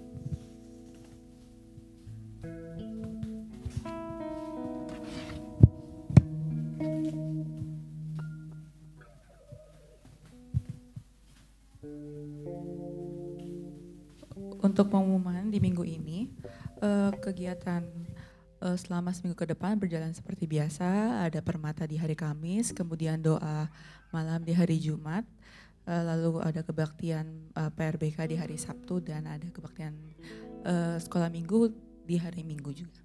Untuk pengumuman di minggu ini, kegiatan selama seminggu ke depan berjalan seperti biasa. Ada permata di hari Kamis, kemudian doa malam di hari Jumat, lalu ada kebaktian PRBK di hari Sabtu, dan ada kebaktian sekolah minggu di hari Minggu juga.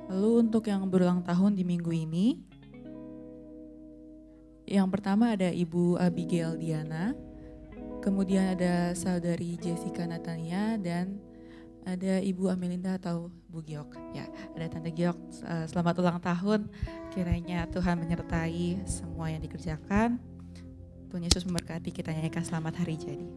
Lalu untuk yang berulang tahun di minggu ini, yang pertama ada Ibu Abigail Diana, kemudian ada saudari Jessica Natania, dan ada Ibu Amelinda atau Bu Giok. Ya, ada Tante Giok, selamat ulang tahun. Kiranya Tuhan menyertai semua yang dikerjakan. Tuhan Yesus memberkati, kita nyanyikan selamat hari jadi.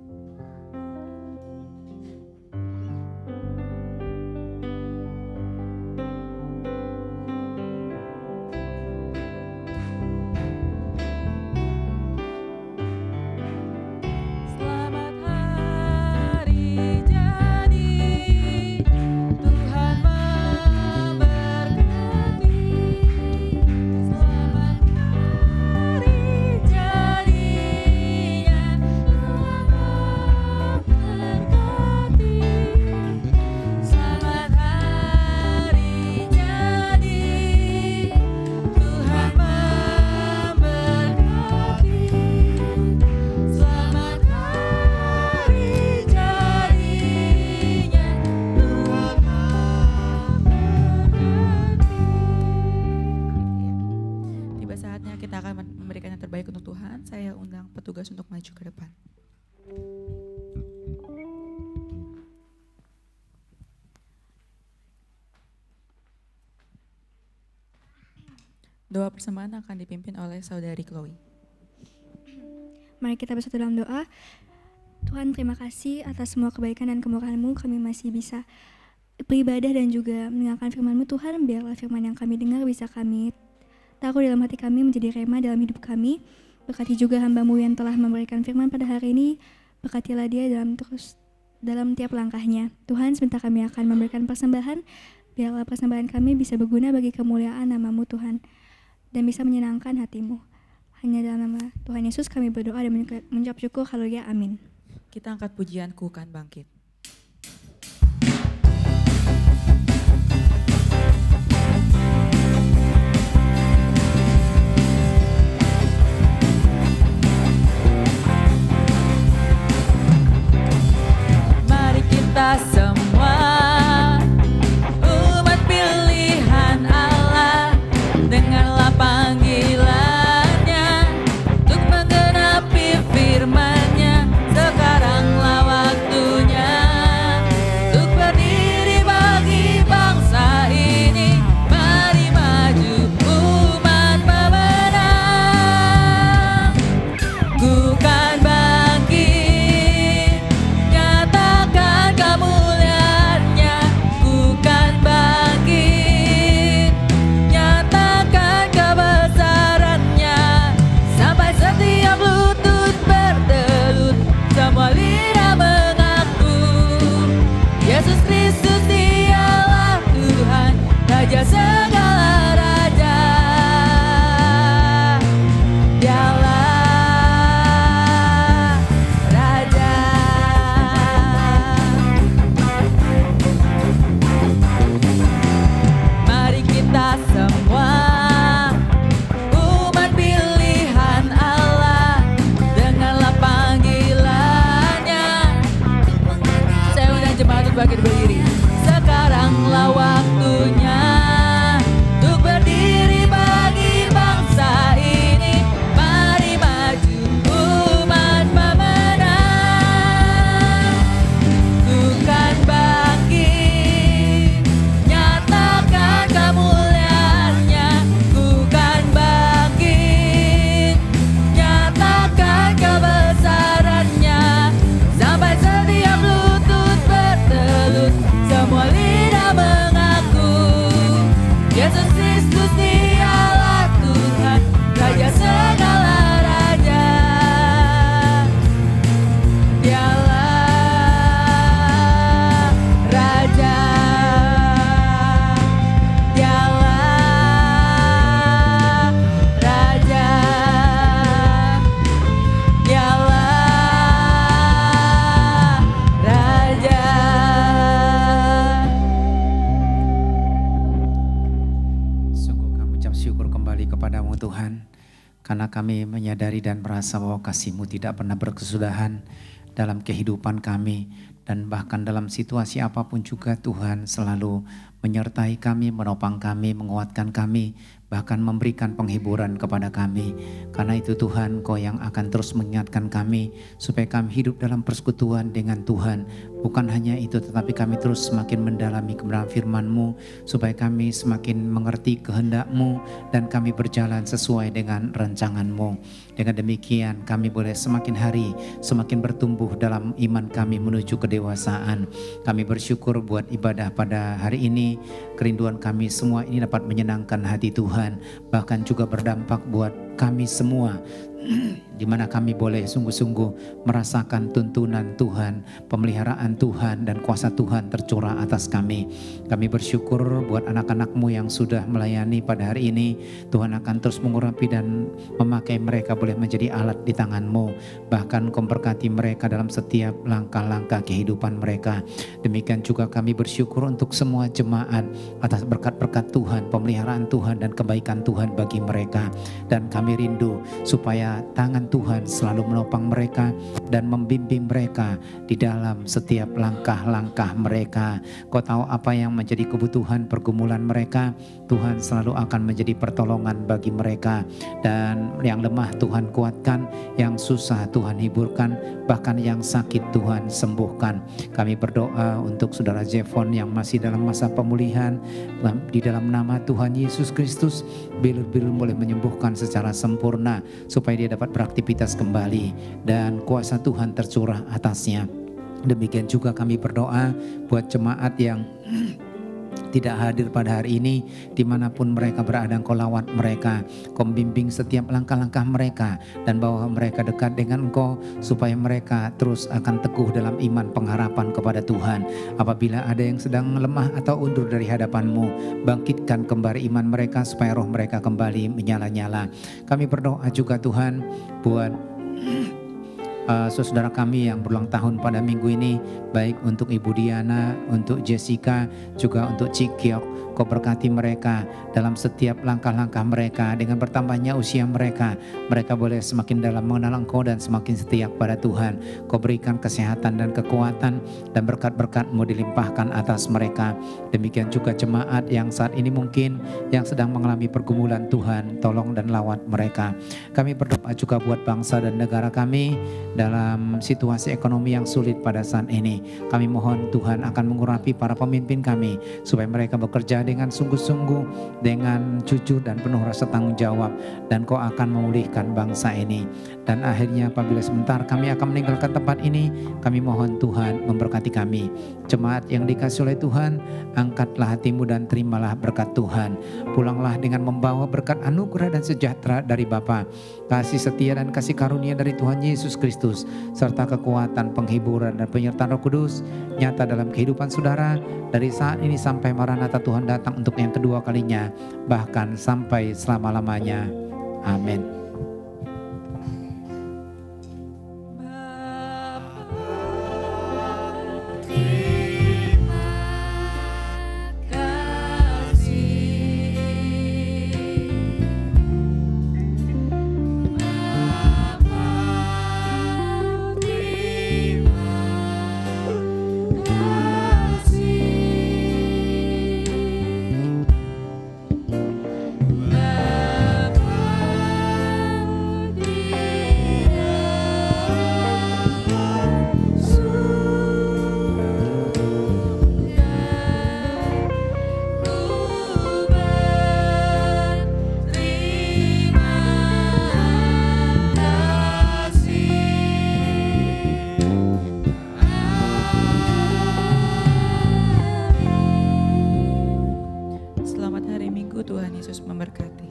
Untuk maju ke depan. Doa persembahan akan dipimpin oleh saudari Chloe. Mari kita bersatu dalam doa. Tuhan, terima kasih atas semua kebaikan dan kemurahan-Mu. Kami masih bisa beribadah dan juga mendengarkan firman-Mu. Tuhan, biarlah firman yang kami dengar bisa kami taruh dalam hati kami, menjadi rema dalam hidup kami. Berkati juga hamba-Mu yang telah memberikan firman pada hari ini. Berkatilah dia dalam tiap langkahnya. Tuhan, sebentar kami akan memberikan persembahan. Biarlah persembahan kami bisa berguna bagi kemuliaan nama-Mu Tuhan, dan bisa menyenangkan hati-Mu. Hanya dalam nama Tuhan Yesus kami berdoa dan mengucap syukur. Haleluya, amin. Kita angkat pujian Ku Kan Bangkit. Kita semua umat pilihan Allah, dengarlah panggilannya untuk menggenapi firman-Nya. Sekarang bangkit berdiri. Sekaranglah waktunya untuk berdiri bagi bangsa ini. Mari maju umat pemenang. Tuhan bangkit, nyatakan kemuliaannya. Tuhan bangkit, nyatakan kebesarannya. Sampai setiap lutut bertelut, semua lidah mengaku Yesus Kristus dialah Tuhan, Raja segala raja. Dialah Raja, dialah Raja, dialah Raja. Sungguh kami ucap syukur kembali kepadamu Tuhan, karena kami menyadari dan merasa bahwa kasih-Mu tidak pernah berkesudahan dalam kehidupan kami. Dan bahkan dalam situasi apapun juga Tuhan selalu menyertai kami, menopang kami, menguatkan kami, bahkan memberikan penghiburan kepada kami. Karena itu Tuhan, Kau yang akan terus mengingatkan kami supaya kami hidup dalam persekutuan dengan Tuhan. Bukan hanya itu, tetapi kami terus semakin mendalami kebenaran firman-Mu, supaya kami semakin mengerti kehendak-Mu dan kami berjalan sesuai dengan rancangan-Mu. Dengan demikian kami boleh semakin hari semakin bertumbuh dalam iman kami menuju kedewasaan. Kami bersyukur buat ibadah pada hari ini. Kerinduan kami semua ini dapat menyenangkan hati Tuhan, bahkan juga berdampak buat kami semua, di mana kami boleh sungguh-sungguh merasakan tuntunan Tuhan, pemeliharaan Tuhan dan kuasa Tuhan tercurah atas kami. Kami bersyukur buat anak-anak-Mu yang sudah melayani pada hari ini. Tuhan akan terus mengurapi dan memakai mereka boleh menjadi alat di tangan-Mu. Bahkan Kau berkati mereka dalam setiap langkah-langkah kehidupan mereka. Demikian juga kami bersyukur untuk semua jemaat atas berkat-berkat Tuhan, pemeliharaan Tuhan dan kebaikan Tuhan bagi mereka. Dan kami rindu supaya tangan Tuhan selalu menopang mereka dan membimbing mereka di dalam setiap langkah-langkah mereka. Kau tahu apa yang menjadi kebutuhan pergumulan mereka. Tuhan selalu akan menjadi pertolongan bagi mereka. Dan yang lemah Tuhan kuatkan, yang susah Tuhan hiburkan, bahkan yang sakit Tuhan sembuhkan. Kami berdoa untuk saudara Jevon yang masih dalam masa pemulihan. Di dalam nama Tuhan Yesus Kristus, bilur-bilur boleh menyembuhkan secara sempurna supaya dia dapat beraktivitas kembali dan kuasa Tuhan tercurah atasnya. Demikian juga kami berdoa buat jemaat yang tidak hadir pada hari ini, dimanapun mereka berada, Engkau lawat mereka, Kau membimbing setiap langkah-langkah mereka, dan bawa mereka dekat dengan Engkau, supaya mereka terus akan teguh dalam iman pengharapan kepada Tuhan. Apabila ada yang sedang lemah atau undur dari hadapan-Mu, bangkitkan kembali iman mereka, supaya roh mereka kembali menyala-nyala. Kami berdoa juga Tuhan buat saudara kami yang berulang tahun pada minggu ini, baik untuk Ibu Diana, untuk Jessica, juga untuk Cikyok. Kau berkati mereka dalam setiap langkah-langkah mereka. Dengan bertambahnya usia mereka, mereka boleh semakin dalam mengenal Engkau dan semakin setia kepada Tuhan. Kau berikan kesehatan dan kekuatan, dan berkat-berkat-Mu dilimpahkan atas mereka. Demikian juga jemaat yang saat ini mungkin yang sedang mengalami pergumulan, Tuhan tolong dan lawat mereka. Kami berdoa juga buat bangsa dan negara kami dalam situasi ekonomi yang sulit pada saat ini. Kami mohon Tuhan akan mengurapi para pemimpin kami, supaya mereka bekerja dengan sungguh-sungguh, dengan jujur dan penuh rasa tanggung jawab, dan Kau akan memulihkan bangsa ini. Dan akhirnya apabila sebentar kami akan meninggalkan tempat ini, kami mohon Tuhan memberkati kami. Jemaat yang dikasihi oleh Tuhan, angkatlah hatimu dan terimalah berkat Tuhan. Pulanglah dengan membawa berkat anugerah dan sejahtera dari Bapa, kasih setia dan kasih karunia dari Tuhan Yesus Kristus, serta kekuatan, penghiburan dan penyertaan Roh Kudus nyata dalam kehidupan saudara dari saat ini sampai Maranatha Tuhan datang untuk yang kedua kalinya, bahkan sampai selama-lamanya. Amin. Terima memberkati.